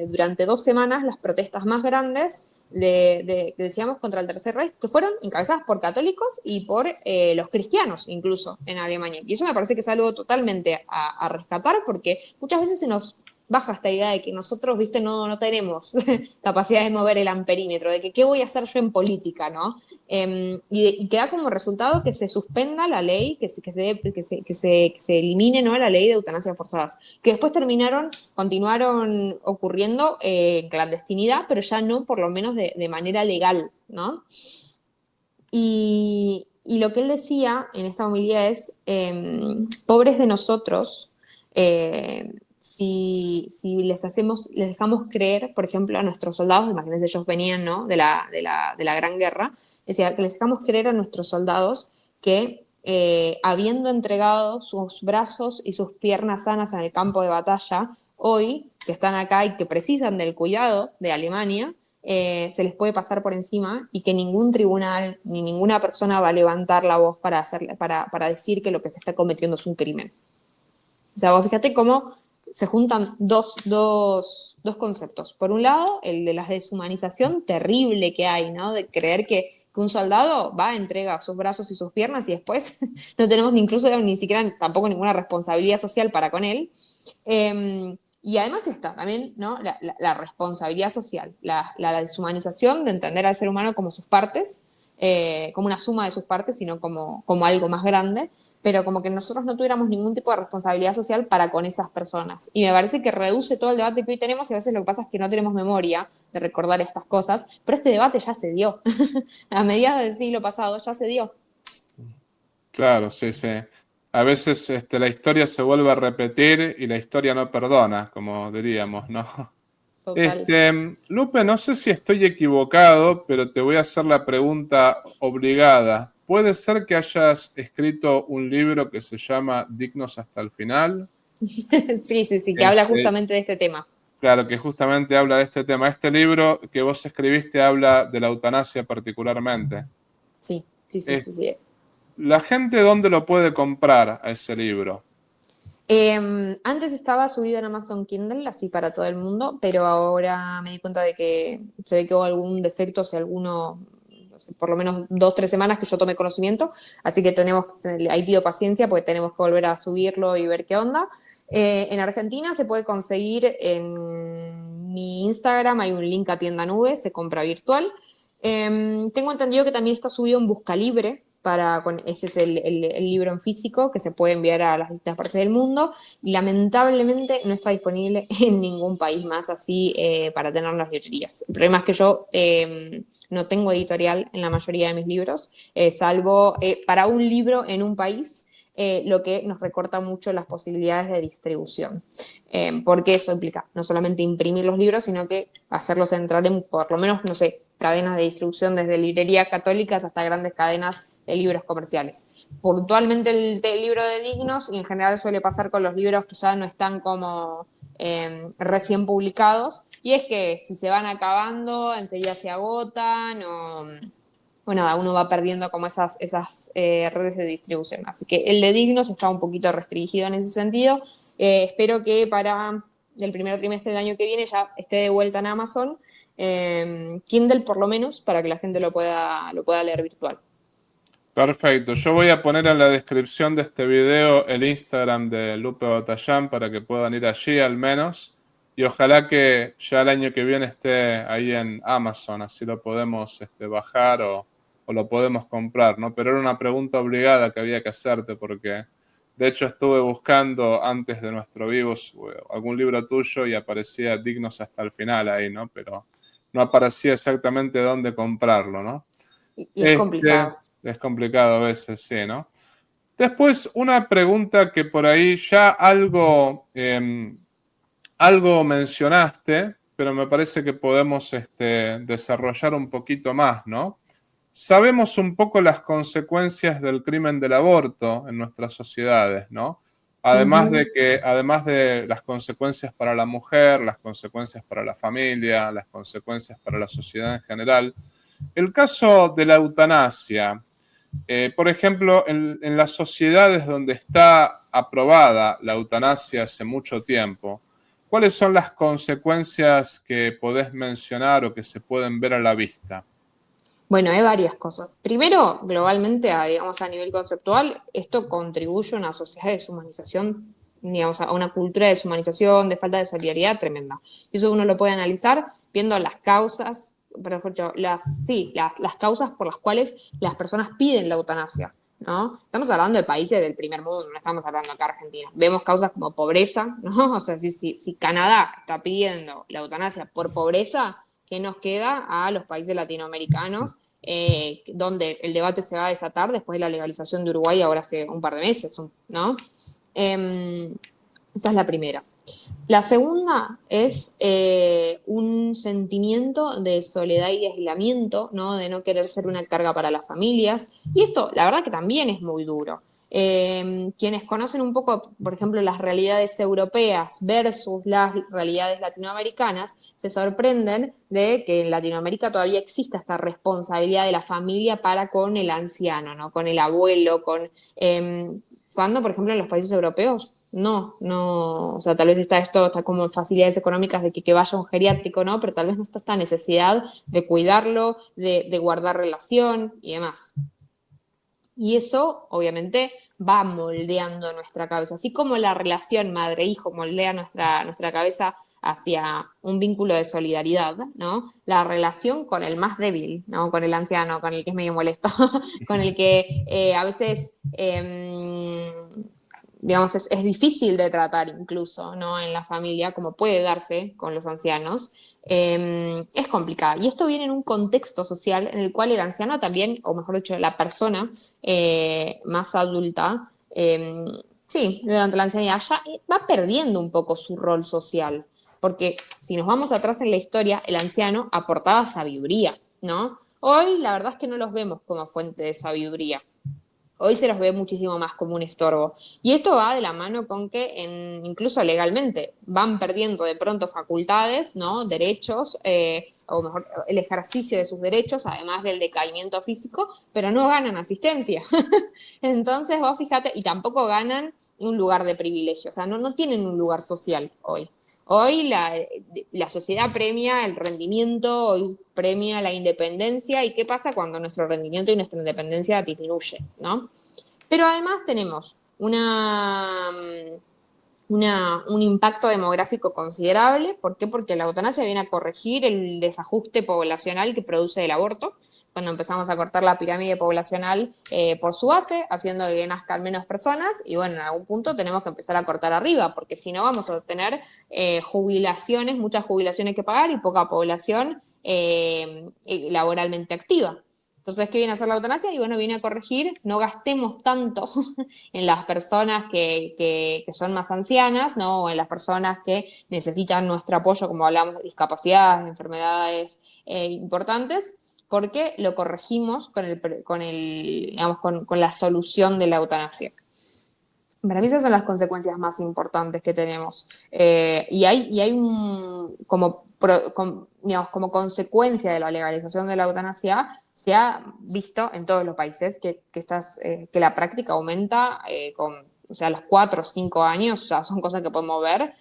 durante 2 semanas las protestas más grandes que decíamos contra el Tercer Reich, que fueron encabezadas por católicos y por los cristianos, incluso en Alemania. Y eso me parece que es algo totalmente a rescatar, porque muchas veces se nos baja esta idea de que nosotros, viste, no tenemos capacidad de mover el amperímetro, de que qué voy a hacer yo en política, ¿no? Y que da como resultado que se suspenda la ley, que se elimine, ¿no?, la ley de eutanasia forzadas, que después continuaron ocurriendo en clandestinidad, pero ya no por lo menos de manera legal, ¿no? Y lo que él decía en esta homilía es, pobres de nosotros, si les dejamos creer, por ejemplo, a nuestros soldados, imagínense, ellos venían, ¿no?, de la Gran Guerra, decía que les dejamos creer a nuestros soldados que habiendo entregado sus brazos y sus piernas sanas en el campo de batalla, hoy, que están acá y que precisan del cuidado de Alemania, se les puede pasar por encima y que ningún tribunal ni ninguna persona va a levantar la voz para decir que lo que se está cometiendo es un crimen. O sea, vos fíjate cómo se juntan dos conceptos. Por un lado, el de la deshumanización terrible que hay, ¿no? De creer que un soldado va, entrega sus brazos y sus piernas y después no tenemos incluso ni siquiera tampoco ninguna responsabilidad social para con él. Y además está también, ¿no?, la responsabilidad social, la deshumanización de entender al ser humano como sus partes, como una suma de sus partes, sino como algo más grande, pero como que nosotros no tuviéramos ningún tipo de responsabilidad social para con esas personas. Y me parece que reduce todo el debate que hoy tenemos y a veces lo que pasa es que no tenemos memoria de recordar estas cosas, pero este debate ya se dio. A mediados del siglo pasado ya se dio. Claro, sí, sí. A veces la historia se vuelve a repetir y la historia no perdona, como diríamos, ¿no? Total. Lupe, no sé si estoy equivocado, pero te voy a hacer la pregunta obligada. ¿Puede ser que hayas escrito un libro que se llama Dignos hasta el final? Sí, sí, sí, que habla Este, justamente de este tema. claro, que justamente habla de este tema. Este libro que vos escribiste habla de la eutanasia particularmente. Sí, sí, sí, Eh, sí, sí. ¿La gente dónde lo puede comprar a ese libro? Antes estaba subido en Amazon Kindle, así para todo el mundo, pero ahora me di cuenta de que se ve que hubo algún defecto hace no sé, por lo menos 2, 3 semanas que yo tomé conocimiento, así que ahí pido paciencia porque tenemos que volver a subirlo y ver qué onda. En Argentina se puede conseguir en mi Instagram, hay un link a Tienda Nube, se compra virtual. Tengo entendido que también está subido en Buscalibre, ese es el libro en físico que se puede enviar a las distintas partes del mundo y lamentablemente no está disponible en ningún país más así para tener las librerías. El problema es que yo no tengo editorial en la mayoría de mis libros, salvo para un libro en un país. Lo que nos recorta mucho las posibilidades de distribución, porque eso implica no solamente imprimir los libros, sino que hacerlos entrar en, por lo menos, no sé, cadenas de distribución desde librerías católicas hasta grandes cadenas de libros comerciales. Puntualmente el libro de Dignos, y en general suele pasar con los libros que ya no están como recién publicados, y es que si se van acabando, enseguida se agotan o bueno, uno va perdiendo como esas redes de distribución. Así que el de Dignos está un poquito restringido en ese sentido. Espero que para el primer trimestre del año que viene ya esté de vuelta en Amazon. Kindle por lo menos, para que la gente lo pueda leer virtual. Perfecto. Yo voy a poner en la descripción de este video el Instagram de Lupe Batallán para que puedan ir allí al menos. Y ojalá que ya el año que viene esté ahí en Amazon, así lo podemos bajar o lo podemos comprar, ¿no? Pero era una pregunta obligada que había que hacerte porque de hecho estuve buscando antes de nuestro vivo algún libro tuyo y aparecía Dignos hasta el final ahí, ¿no? Pero no aparecía exactamente dónde comprarlo, ¿no? Y es complicado. Es complicado a veces, sí, ¿no? Después, una pregunta que por ahí ya algo mencionaste, pero me parece que podemos desarrollar un poquito más, ¿no? Sabemos un poco las consecuencias del crimen del aborto en nuestras sociedades, ¿no? Ujú. Además de las consecuencias para la mujer, las consecuencias para la familia, las consecuencias para la sociedad en general, el caso de la eutanasia, por ejemplo, en las sociedades donde está aprobada la eutanasia hace mucho tiempo, ¿cuáles son las consecuencias que podés mencionar o que se pueden ver a la vista? Bueno, hay varias cosas. Primero, globalmente, digamos, a nivel conceptual, esto contribuye a una sociedad de deshumanización, digamos, a una cultura de deshumanización, de falta de solidaridad tremenda. Y eso uno lo puede analizar viendo las causas, pero mejor dicho, las causas por las cuales las personas piden la eutanasia, ¿no? Estamos hablando de países del primer mundo, no estamos hablando acá de Argentina. Vemos causas como pobreza, ¿no? O sea, si Canadá está pidiendo la eutanasia por pobreza, ¿qué nos queda a los países latinoamericanos? Donde el debate se va a desatar después de la legalización de Uruguay ahora hace un par de meses, ¿no? Esa es la primera. La segunda es un sentimiento de soledad y de aislamiento, ¿no? De no querer ser una carga para las familias. Y esto, la verdad que también es muy duro. Quienes conocen un poco, por ejemplo, las realidades europeas versus las realidades latinoamericanas, se sorprenden de que en Latinoamérica todavía exista esta responsabilidad de la familia para con el anciano, ¿no? Con el abuelo, cuando, por ejemplo, en los países europeos no, o sea, tal vez está como en facilidades económicas de que vaya un geriátrico, ¿no? Pero tal vez no está esta necesidad de cuidarlo, de guardar relación y demás. Y eso, obviamente, va moldeando nuestra cabeza. Así como la relación madre-hijo moldea nuestra cabeza hacia un vínculo de solidaridad, ¿no? La relación con el más débil, ¿no? Con el anciano, con el que es medio molesto, con el que a veces, digamos, es difícil de tratar incluso, ¿no? En la familia, como puede darse con los ancianos, es complicada. Y esto viene en un contexto social en el cual el anciano también, o mejor dicho, la persona más adulta, sí, durante la ancianidad ya va perdiendo un poco su rol social. Porque si nos vamos atrás en la historia, el anciano aportaba sabiduría, ¿no? Hoy la verdad es que no los vemos como fuente de sabiduría. Hoy se los ve muchísimo más como un estorbo. Y esto va de la mano con que incluso legalmente van perdiendo de pronto facultades, ¿no? Derechos, o mejor, el ejercicio de sus derechos, además del decaimiento físico, pero no ganan asistencia. Entonces vos fíjate, y tampoco ganan un lugar de privilegio, o sea, no tienen un lugar social hoy. Hoy la sociedad premia el rendimiento, hoy premia la independencia. ¿Y qué pasa cuando nuestro rendimiento y nuestra independencia disminuye, ¿no? Pero además tenemos un impacto demográfico considerable. ¿Por qué? Porque la eutanasia viene a corregir el desajuste poblacional que produce el aborto. Cuando empezamos a cortar la pirámide poblacional por su base, haciendo que nazcan menos personas, y bueno, en algún punto tenemos que empezar a cortar arriba, porque si no vamos a tener jubilaciones, muchas jubilaciones que pagar y poca población laboralmente activa. Entonces, ¿qué viene a hacer la eutanasia? Y bueno, viene a corregir, no gastemos tanto en las personas que son más ancianas, ¿no? O en las personas que necesitan nuestro apoyo, como hablamos de discapacidades, de enfermedades importantes, porque lo corregimos digamos, con la solución de la eutanasia. Para mí esas son las consecuencias más importantes que tenemos. Y hay digamos, como consecuencia de la legalización de la eutanasia, se ha visto en todos los países que la práctica aumenta o sea, a los 4 o 5 años, o sea, son cosas que podemos ver,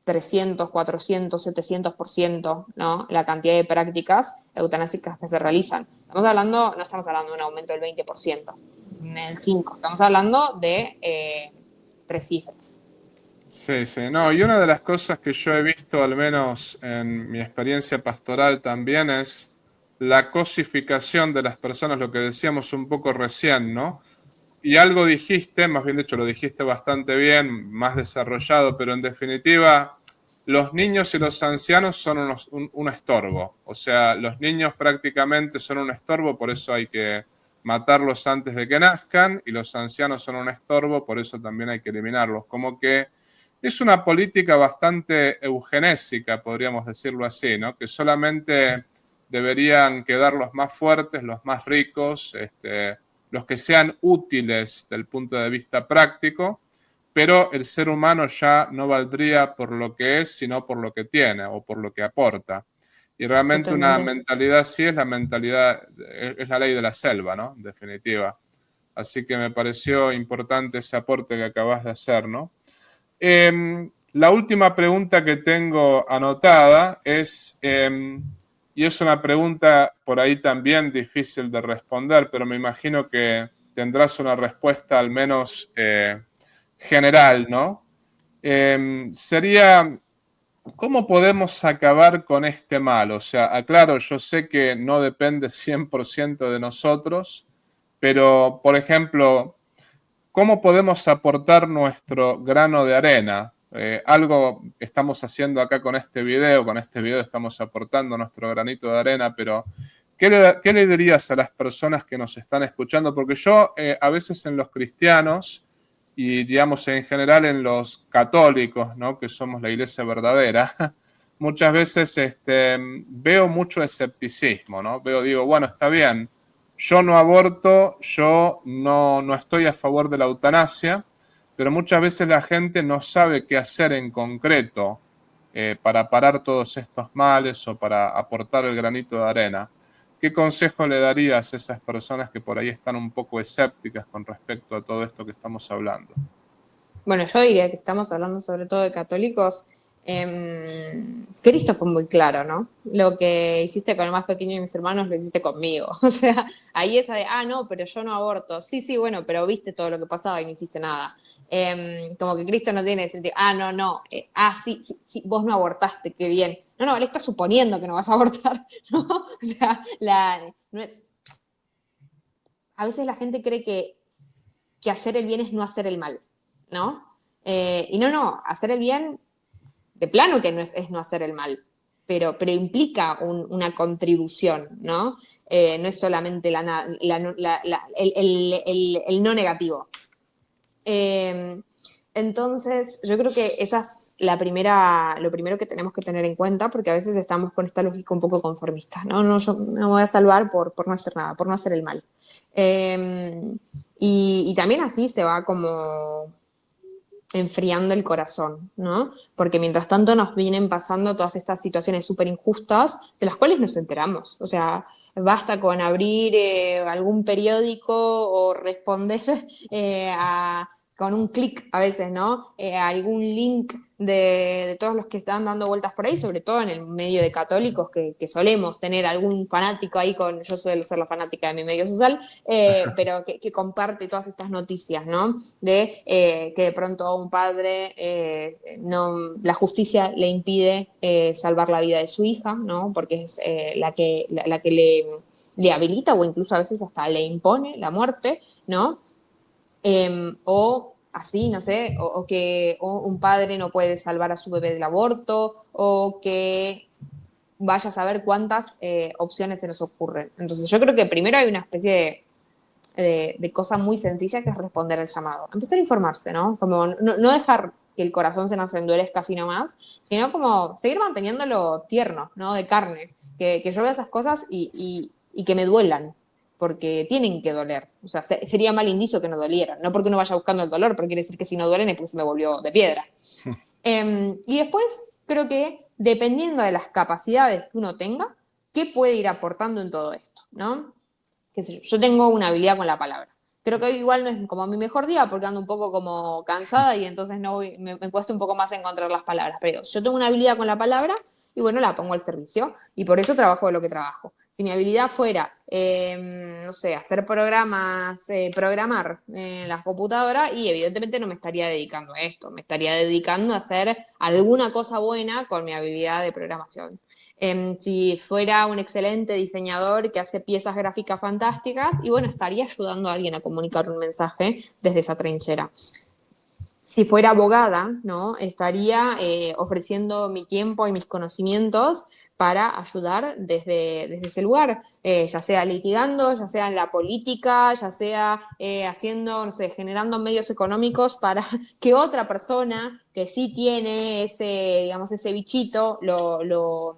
300, 400, 700%, ¿no? La cantidad de prácticas eutanásicas que se realizan. No estamos hablando de un aumento del 20%, en el 5%, estamos hablando de 3 cifras. Sí, sí, no, y una de las cosas que yo he visto, al menos en mi experiencia pastoral también, es la cosificación de las personas, lo que decíamos un poco recién, ¿no? Y algo dijiste, más bien dicho, lo dijiste bastante bien, más desarrollado, pero en definitiva, los niños y los ancianos son un estorbo. O sea, los niños prácticamente son un estorbo, por eso hay que matarlos antes de que nazcan, y los ancianos son un estorbo, por eso también hay que eliminarlos. Como que es una política bastante eugenésica, podríamos decirlo así, ¿no? Que solamente deberían quedar los más fuertes, los más ricos, los que sean útiles del punto de vista práctico, pero el ser humano ya no valdría por lo que es, sino por lo que tiene o por lo que aporta. Y realmente una Totalmente. mentalidad así es la mentalidad, es la ley de la selva, ¿no? En definitiva. Así que me pareció importante ese aporte que acabas de hacer, ¿no? La última pregunta que tengo anotada es, y es una pregunta por ahí también difícil de responder, pero me imagino que tendrás una respuesta al menos general, ¿no? Sería, ¿cómo podemos acabar con este mal? O sea, aclaro, yo sé que no depende 100% de nosotros, pero, por ejemplo, ¿cómo podemos aportar nuestro grano de arena? Algo estamos haciendo acá con este video estamos aportando nuestro granito de arena, pero qué le dirías a las personas que nos están escuchando? Porque yo a veces en los cristianos y digamos en general en los católicos, ¿no? Que somos la iglesia verdadera, muchas veces veo mucho escepticismo, ¿no? Digo, bueno, está bien, yo no aborto, yo no estoy a favor de la eutanasia, pero muchas veces la gente no sabe qué hacer en concreto para parar todos estos males o para aportar el granito de arena. ¿Qué consejo le darías a esas personas que por ahí están un poco escépticas con respecto a todo esto que estamos hablando? Bueno, yo diría que estamos hablando sobre todo de católicos. Cristo fue muy claro, ¿no? Lo que hiciste con el más pequeño de mis hermanos lo hiciste conmigo. O sea, ahí esa de, no, pero yo no aborto. Sí, sí, bueno, pero viste todo lo que pasaba y no hiciste nada. Como que Cristo no tiene sentido. No, no. Sí, sí, sí, vos no abortaste, qué bien. No, no, él está suponiendo que no vas a abortar, ¿no? O sea, no es, a veces la gente cree que hacer el bien es no hacer el mal, ¿no? Y no, hacer el bien de plano que no es no hacer el mal, pero implica una contribución, ¿no? No es solamente el no negativo. Eh, entonces, yo creo que esa es lo primero que tenemos que tener en cuenta, porque a veces estamos con esta lógica un poco conformista, ¿no? No, yo me voy a salvar por no hacer nada, por no hacer el mal. Y también así se va como enfriando el corazón, ¿no? Porque mientras tanto nos vienen pasando todas estas situaciones súper injustas de las cuales nos enteramos. O sea, basta con abrir algún periódico o responder con un clic a veces, ¿no? A algún link de todos los que están dando vueltas por ahí, sobre todo en el medio de católicos, que solemos tener algún fanático ahí yo suelo ser la fanática de mi medio social, pero que comparte todas estas noticias, ¿no? De que de pronto a un padre la justicia le impide salvar la vida de su hija, ¿no? Porque es la que le habilita o incluso a veces hasta le impone la muerte, ¿no? O así, no sé, o un padre no puede salvar a su bebé del aborto, o que vaya a saber cuántas opciones se nos ocurren. Entonces yo creo que primero hay una especie de cosa muy sencilla que es responder al llamado. Empezar a informarse, ¿no? Como no dejar que el corazón se nos endurezca así nomás, sino como seguir manteniéndolo tierno, ¿no? De carne. Que yo vea esas cosas y que me duelan, porque tienen que doler. O sea, sería mal indicio que no dolieran. No porque uno vaya buscando el dolor, pero quiere decir que si no duelen es porque se me volvió de piedra. Y después creo que dependiendo de las capacidades que uno tenga, ¿qué puede ir aportando en todo esto? ¿No? Qué sé yo tengo una habilidad con la palabra. Creo que hoy igual no es como mi mejor día porque ando un poco como cansada y entonces me cuesta un poco más encontrar las palabras. Pero yo tengo una habilidad con la palabra y bueno, la pongo al servicio y por eso trabajo de lo que trabajo. Si mi habilidad fuera, no sé, hacer programas, programar en la computadora y evidentemente no me estaría dedicando a esto, me estaría dedicando a hacer alguna cosa buena con mi habilidad de programación. Si fuera un excelente diseñador que hace piezas gráficas fantásticas y bueno, estaría ayudando a alguien a comunicar un mensaje desde esa trinchera. Si fuera abogada, ¿no? Estaría ofreciendo mi tiempo y mis conocimientos para ayudar desde ese lugar, ya sea litigando, ya sea en la política, ya sea haciendo, no sé, generando medios económicos para que otra persona que sí tiene ese, digamos, ese bichito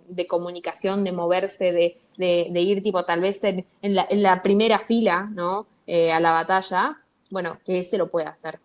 de comunicación, de moverse, de ir tipo tal vez en la primera fila, ¿no? a la batalla, bueno, que ese lo pueda hacer.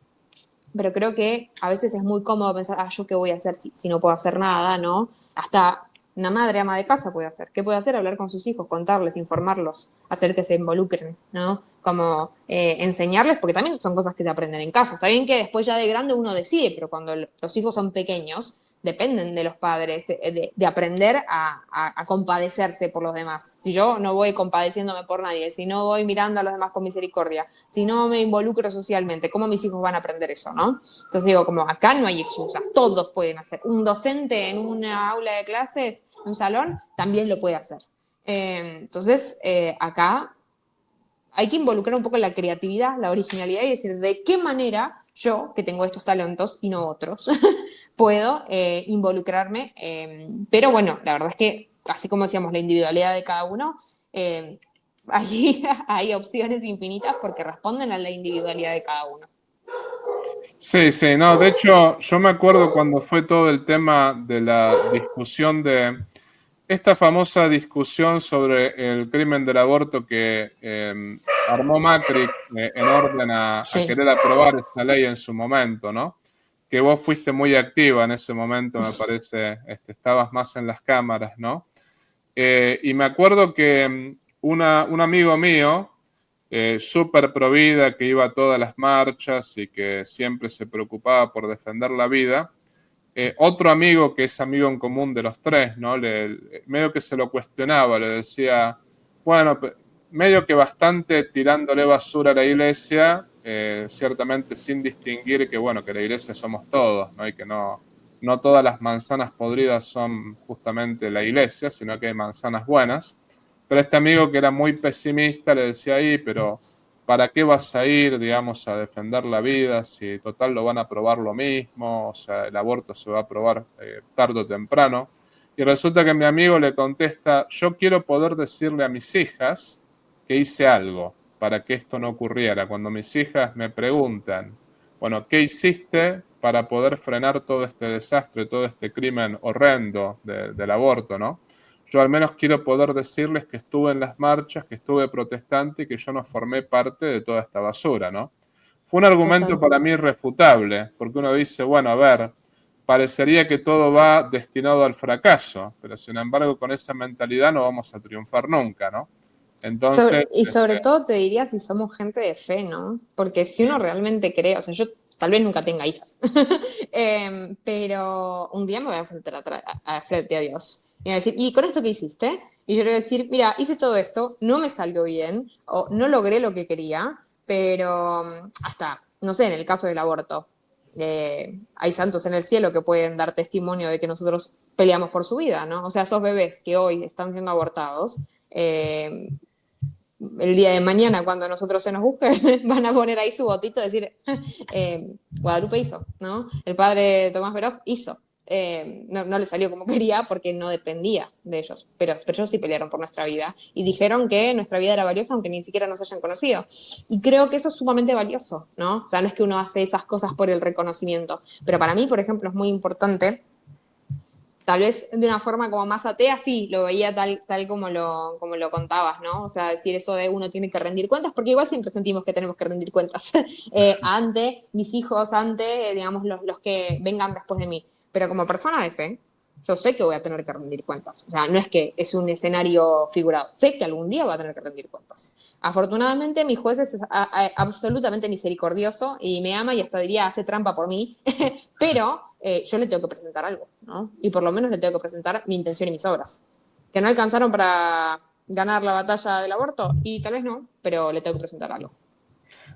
Pero creo que a veces es muy cómodo pensar, ¿yo qué voy a hacer si no puedo hacer nada, ¿no? Hasta una madre ama de casa puede hacer. ¿Qué puede hacer? Hablar con sus hijos, contarles, informarlos, hacer que se involucren, ¿no? Como enseñarles, porque también son cosas que se aprenden en casa. Está bien que después ya de grande uno decide, pero cuando los hijos son pequeños, dependen de los padres, de aprender a compadecerse por los demás. Si yo no voy compadeciéndome por nadie, si no voy mirando a los demás con misericordia, si no me involucro socialmente, ¿cómo mis hijos van a aprender eso, no? Entonces digo, como acá no hay excusa, todos pueden hacer. Un docente en una aula de clases, en un salón, también lo puede hacer. Entonces, acá hay que involucrar un poco la creatividad, la originalidad y decir de qué manera yo, que tengo estos talentos y no otros, puedo involucrarme. Pero bueno, la verdad es que, así como decíamos, la individualidad de cada uno, hay opciones infinitas porque responden a la individualidad de cada uno. Sí, sí, no, de hecho, yo me acuerdo cuando fue todo el tema de la discusión de esta famosa discusión sobre el crimen del aborto que armó Macri en orden a Sí. querer aprobar esta ley en su momento, ¿no? Que vos fuiste muy activa en ese momento, me parece, estabas más en las cámaras, ¿no? Y me acuerdo que un amigo mío, súper provida, que iba a todas las marchas y que siempre se preocupaba por defender la vida, otro amigo que es amigo en común de los tres, ¿no? Medio que se lo cuestionaba, le decía, bueno, medio que bastante tirándole basura a la iglesia, ciertamente sin distinguir que, bueno, que la iglesia somos todos, ¿no? Y que no todas las manzanas podridas son justamente la iglesia, sino que hay manzanas buenas. Pero este amigo que era muy pesimista le decía ahí, pero ¿para qué vas a ir, digamos, a defender la vida si total lo van a aprobar lo mismo? O sea, el aborto se va a aprobar tarde o temprano. Y resulta que mi amigo le contesta, yo quiero poder decirle a mis hijas que hice algo para que esto no ocurriera. Cuando mis hijas me preguntan, bueno, ¿qué hiciste para poder frenar todo este desastre, todo este crimen horrendo del aborto, ¿no? Yo al menos quiero poder decirles que estuve en las marchas, que estuve protestante y que yo no formé parte de toda esta basura, ¿no? Fue un argumento Total. para mí irrefutable, porque uno dice, bueno, a ver, parecería que todo va destinado al fracaso, pero sin embargo con esa mentalidad no vamos a triunfar nunca, ¿no? Entonces, Y sobre todo te diría si somos gente de fe, ¿no? Porque si uno realmente cree, o sea, yo tal vez nunca tenga hijas, pero un día me voy a enfrentar frente a Dios. Y me va a decir, ¿y con esto qué hiciste? Y yo le voy a decir, mira, hice todo esto, no me salió bien, o no logré lo que quería, pero hasta, no sé, en el caso del aborto, hay santos en el cielo que pueden dar testimonio de que nosotros peleamos por su vida, ¿no? O sea, esos bebés que hoy están siendo abortados, eh, el día de mañana, cuando nosotros se nos busquen, van a poner ahí su botito y decir, Guadalupe hizo, ¿no? El padre de Tomás Veroz hizo. No le salió como quería porque no dependía de ellos, pero ellos sí pelearon por nuestra vida y dijeron que nuestra vida era valiosa aunque ni siquiera nos hayan conocido. Y creo que eso es sumamente valioso, ¿no? O sea, no es que uno hace esas cosas por el reconocimiento, pero para mí, por ejemplo, es muy importante tal vez de una forma como más atea, sí, lo veía tal como lo contabas, ¿no? O sea, decir eso de uno tiene que rendir cuentas, porque igual siempre sentimos que tenemos que rendir cuentas ante mis hijos, ante, digamos, los que vengan después de mí. Pero como persona de fe, yo sé que voy a tener que rendir cuentas. O sea, no es que es un escenario figurado, sé que algún día voy a tener que rendir cuentas. Afortunadamente, mi juez es absolutamente misericordioso y me ama y hasta diría hace trampa por mí, pero yo le tengo que presentar algo, ¿no? Y por lo menos le tengo que presentar mi intención y mis obras. Que no alcanzaron para ganar la batalla del aborto, y tal vez no, pero le tengo que presentar algo.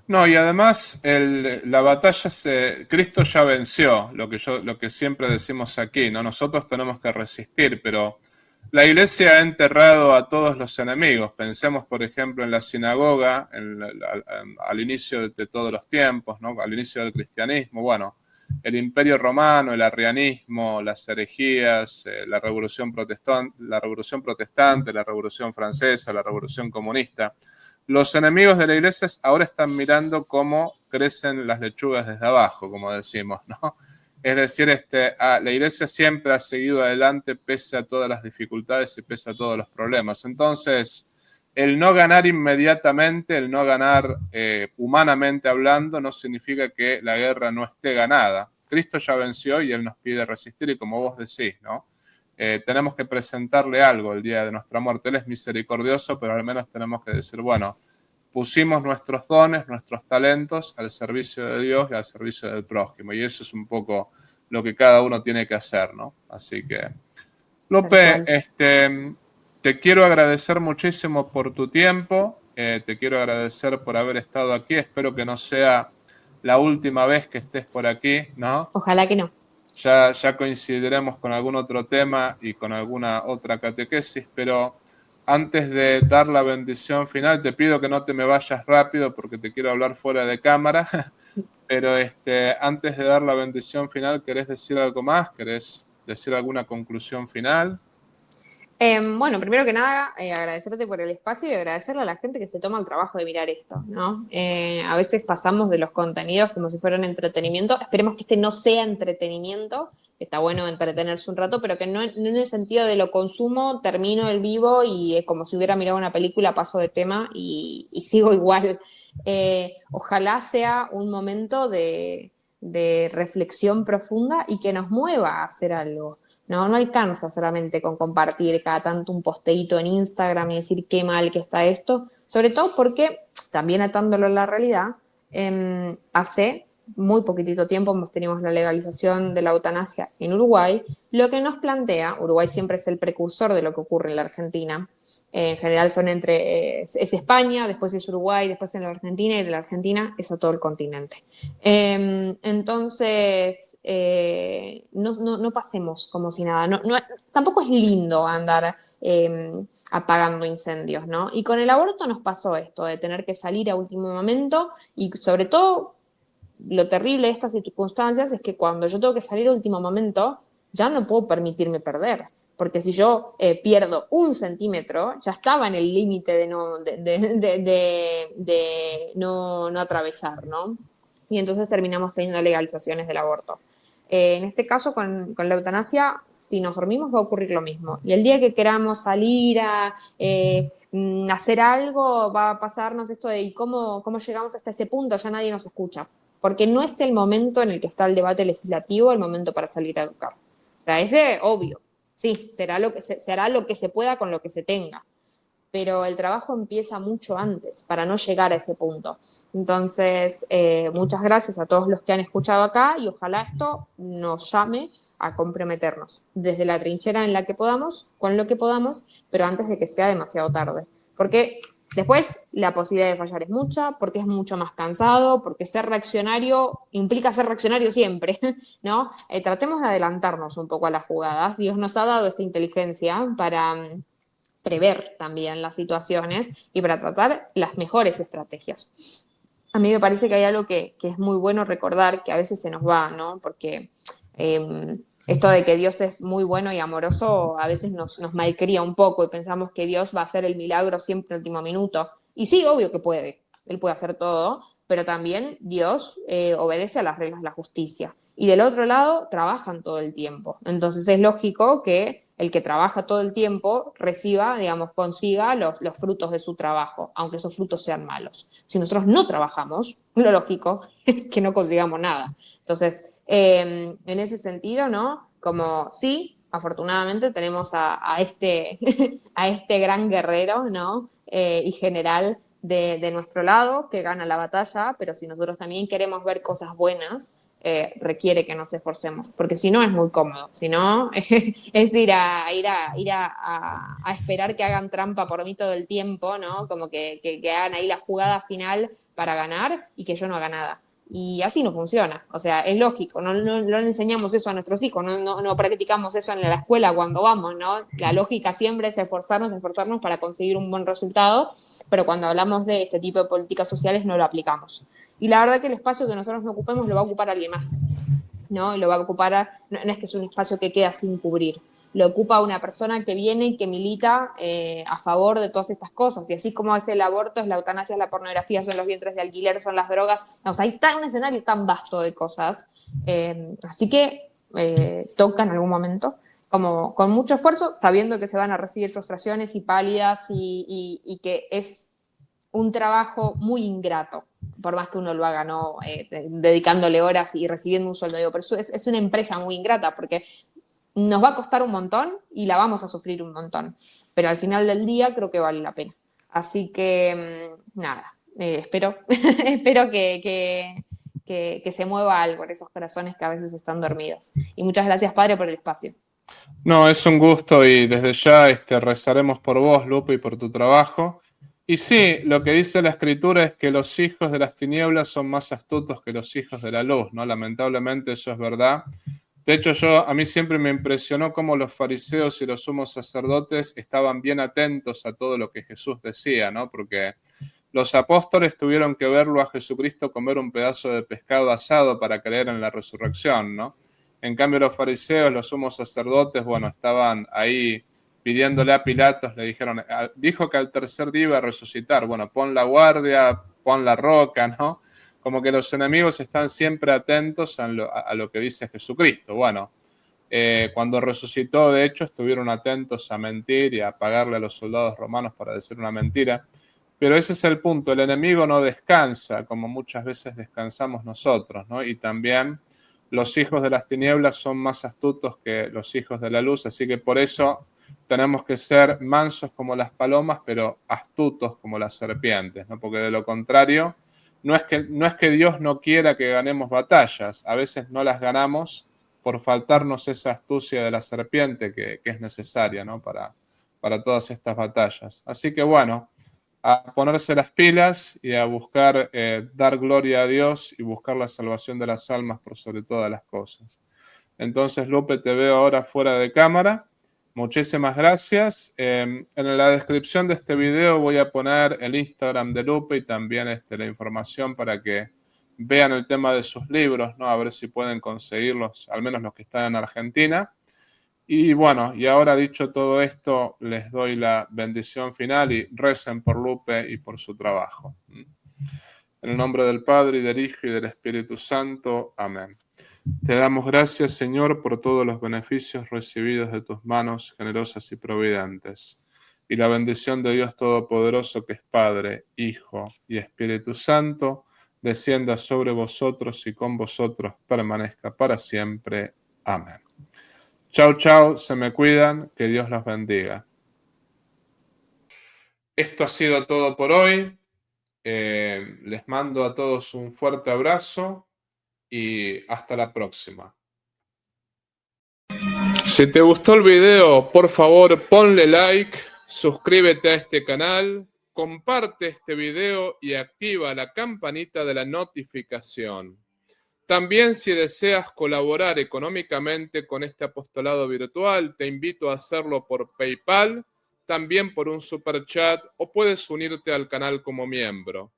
no, y además la batalla Cristo ya venció, lo que siempre decimos aquí, ¿no? Nosotros tenemos que resistir, pero la iglesia ha enterrado a todos los enemigos. Pensemos, por ejemplo, en la sinagoga, al inicio de todos los tiempos, ¿no? Al inicio del cristianismo. Bueno, el imperio romano, el arrianismo, las herejías, la revolución protestante, la revolución francesa, la revolución comunista. Los enemigos de la iglesia ahora están mirando cómo crecen las lechugas desde abajo, como decimos, ¿no? Es decir, la iglesia siempre ha seguido adelante pese a todas las dificultades y pese a todos los problemas. Entonces, el no ganar inmediatamente, el no ganar humanamente hablando, no significa que la guerra no esté ganada. Cristo ya venció y Él nos pide resistir, y como vos decís, ¿no? Tenemos que presentarle algo el día de nuestra muerte. Él es misericordioso, pero al menos tenemos que decir, bueno, pusimos nuestros dones, nuestros talentos al servicio de Dios y al servicio del prójimo, y eso es un poco lo que cada uno tiene que hacer, ¿no? Así que, Lope, te quiero agradecer muchísimo por tu tiempo, te quiero agradecer por haber estado aquí, espero que no sea la última vez que estés por aquí, ¿no? Ojalá que no. Ya coincidiremos con algún otro tema y con alguna otra catequesis, pero antes de dar la bendición final, te pido que no te me vayas rápido porque te quiero hablar fuera de cámara, pero antes de dar la bendición final, ¿querés decir algo más? ¿Querés decir alguna conclusión final? Bueno, primero que nada, agradecerte por el espacio y agradecerle a la gente que se toma el trabajo de mirar esto, ¿no? A veces pasamos de los contenidos como si fueran entretenimiento. Esperemos que este no sea entretenimiento. Está bueno entretenerse un rato, pero que no en el sentido de lo consumo, termino el vivo y es como si hubiera mirado una película, paso de tema y sigo igual. Ojalá sea un momento de reflexión profunda y que nos mueva a hacer algo. No alcanza solamente con compartir cada tanto un posteíto en Instagram y decir qué mal que está esto, sobre todo porque, también atándolo a la realidad, hace muy poquitito tiempo tenemos la legalización de la eutanasia en Uruguay, lo que nos plantea, Uruguay siempre es el precursor de lo que ocurre en la Argentina, en general son es España, después es Uruguay, después en la Argentina, y de la Argentina es a todo el continente. Entonces, no pasemos como si nada. Tampoco es lindo andar apagando incendios, ¿no? Y con el aborto nos pasó esto, de tener que salir a último momento y sobre todo lo terrible de estas circunstancias es que cuando yo tengo que salir a último momento, ya no puedo permitirme perder. Porque si yo pierdo 1 centímetro, ya estaba en el límite de no atravesar, ¿no? Y entonces terminamos teniendo legalizaciones del aborto. En este caso, con la eutanasia, si nos dormimos va a ocurrir lo mismo. Y el día que queramos salir a hacer algo, va a pasarnos esto de cómo llegamos hasta ese punto, ya nadie nos escucha. Porque no es el momento en el que está el debate legislativo, el momento para salir a educar. O sea, ese obvio. Sí, será será lo que se pueda con lo que se tenga, pero el trabajo empieza mucho antes para no llegar a ese punto. Entonces, muchas gracias a todos los que han escuchado acá y ojalá esto nos llame a comprometernos desde la trinchera en la que podamos, con lo que podamos, pero antes de que sea demasiado tarde. Porque después la posibilidad de fallar es mucha, porque es mucho más cansado, porque ser reaccionario implica ser reaccionario siempre, ¿no? Tratemos de adelantarnos un poco a las jugadas. Dios nos ha dado esta inteligencia para prever también las situaciones y para tratar las mejores estrategias. A mí me parece que hay algo que es muy bueno recordar, que a veces se nos va, ¿no? Porque esto de que Dios es muy bueno y amoroso a veces nos malcría un poco y pensamos que Dios va a hacer el milagro siempre en el último minuto. Y sí, obvio que puede, Él puede hacer todo, pero también Dios obedece a las reglas de la justicia. Y del otro lado, trabajan todo el tiempo. Entonces es lógico que el que trabaja todo el tiempo reciba, digamos, consiga los frutos de su trabajo, aunque esos frutos sean malos. Si nosotros no trabajamos, lo lógico es que no consigamos nada. Entonces, en ese sentido, ¿no? Como sí, afortunadamente tenemos a este, a este gran guerrero, ¿no? Y general de nuestro lado que gana la batalla, pero si nosotros también queremos ver cosas buenas, requiere que nos esforcemos, porque si no es muy cómodo, si no es ir a esperar que hagan trampa por mí todo el tiempo, ¿no? Como que hagan ahí la jugada final para ganar y que yo no haga nada. Y así no funciona, o sea, es lógico, no le enseñamos eso a nuestros hijos, no practicamos eso en la escuela cuando vamos, ¿no? La lógica siempre es esforzarnos para conseguir un buen resultado, pero cuando hablamos de este tipo de políticas sociales no lo aplicamos. Y la verdad que el espacio que nosotros no ocupemos lo va a ocupar alguien más, ¿no? Lo va a ocupar, no es que es un espacio que queda sin cubrir, lo ocupa una persona que viene y que milita a favor de todas estas cosas. Y así como es el aborto, es la eutanasia, es la pornografía, son los vientres de alquiler, son las drogas. O sea, hay un escenario tan vasto de cosas. Así que toca en algún momento. como con mucho esfuerzo, sabiendo que se van a recibir frustraciones y pálidas y que es un trabajo muy ingrato, por más que uno lo haga, ¿no? Dedicándole horas y recibiendo un sueldo. Digo, pero es una empresa muy ingrata porque nos va a costar un montón y la vamos a sufrir un montón. Pero al final del día creo que vale la pena. Así que, nada, espero, espero que se mueva algo en esos corazones que a veces están dormidos. Y muchas gracias, Padre, por el espacio. No, es un gusto y desde ya rezaremos por vos, Lupe, y por tu trabajo. Y sí, lo que dice la Escritura es que los hijos de las tinieblas son más astutos que los hijos de la luz, ¿no? Lamentablemente eso es verdad. De hecho, a mí siempre me impresionó cómo los fariseos y los sumos sacerdotes estaban bien atentos a todo lo que Jesús decía, ¿no? Porque los apóstoles tuvieron que verlo a Jesucristo comer un pedazo de pescado asado para creer en la resurrección, ¿no? En cambio, los fariseos, los sumos sacerdotes, bueno, estaban ahí pidiéndole a Pilatos, le dijeron, dijo que al tercer día iba a resucitar. Bueno, pon la guardia, pon la roca, ¿no? Como que los enemigos están siempre atentos a lo que dice Jesucristo. Bueno, cuando resucitó, de hecho, estuvieron atentos a mentir y a pagarle a los soldados romanos para decir una mentira. Pero ese es el punto, el enemigo no descansa, como muchas veces descansamos nosotros, ¿no? Y también los hijos de las tinieblas son más astutos que los hijos de la luz, así que por eso tenemos que ser mansos como las palomas, pero astutos como las serpientes, ¿no? Porque de lo contrario, no es que Dios no quiera que ganemos batallas, a veces no las ganamos por faltarnos esa astucia de la serpiente que es necesaria, ¿no? Para todas estas batallas. Así que bueno, a ponerse las pilas y a buscar dar gloria a Dios y buscar la salvación de las almas por sobre todas las cosas. Entonces, Lupe, te veo ahora fuera de cámara. Muchísimas gracias. En la descripción de este video voy a poner el Instagram de Lupe y también la información para que vean el tema de sus libros, ¿no? A ver si pueden conseguirlos, al menos los que están en Argentina. Y bueno, y ahora dicho todo esto, les doy la bendición final y recen por Lupe y por su trabajo. En el nombre del Padre, y del Hijo, y del Espíritu Santo. Amén. Te damos gracias, Señor, por todos los beneficios recibidos de tus manos generosas y providentes. Y la bendición de Dios Todopoderoso, que es Padre, Hijo y Espíritu Santo, descienda sobre vosotros y con vosotros permanezca para siempre. Amén. Chau, chau, se me cuidan, que Dios los bendiga. Esto ha sido todo por hoy. Les mando a todos un fuerte abrazo y hasta la próxima. Si te gustó el video, por favor ponle like, suscríbete a este canal, comparte este video y activa la campanita de la notificación. También, si deseas colaborar económicamente con este apostolado virtual, te invito a hacerlo por PayPal, también por un super chat o puedes unirte al canal como miembro.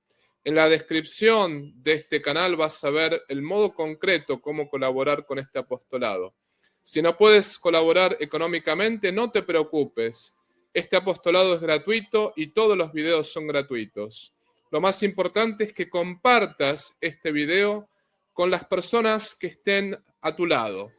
En la descripción de este canal vas a ver el modo concreto cómo colaborar con este apostolado. Si no puedes colaborar económicamente, no te preocupes. Este apostolado es gratuito y todos los videos son gratuitos. Lo más importante es que compartas este video con las personas que estén a tu lado.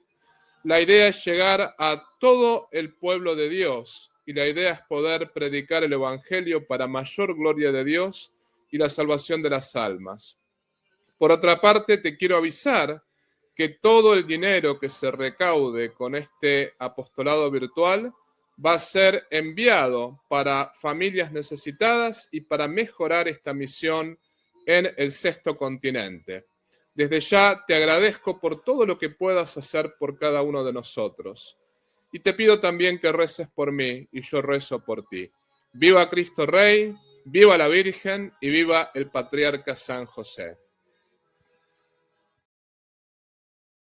La idea es llegar a todo el pueblo de Dios y la idea es poder predicar el Evangelio para mayor gloria de Dios y la salvación de las almas. Por otra parte, te quiero avisar que todo el dinero que se recaude con este apostolado virtual va a ser enviado para familias necesitadas y para mejorar esta misión en el sexto continente. Desde ya te agradezco por todo lo que puedas hacer por cada uno de nosotros. Y te pido también que reces por mí y yo rezo por ti. Viva Cristo Rey, viva la Virgen y viva el Patriarca San José.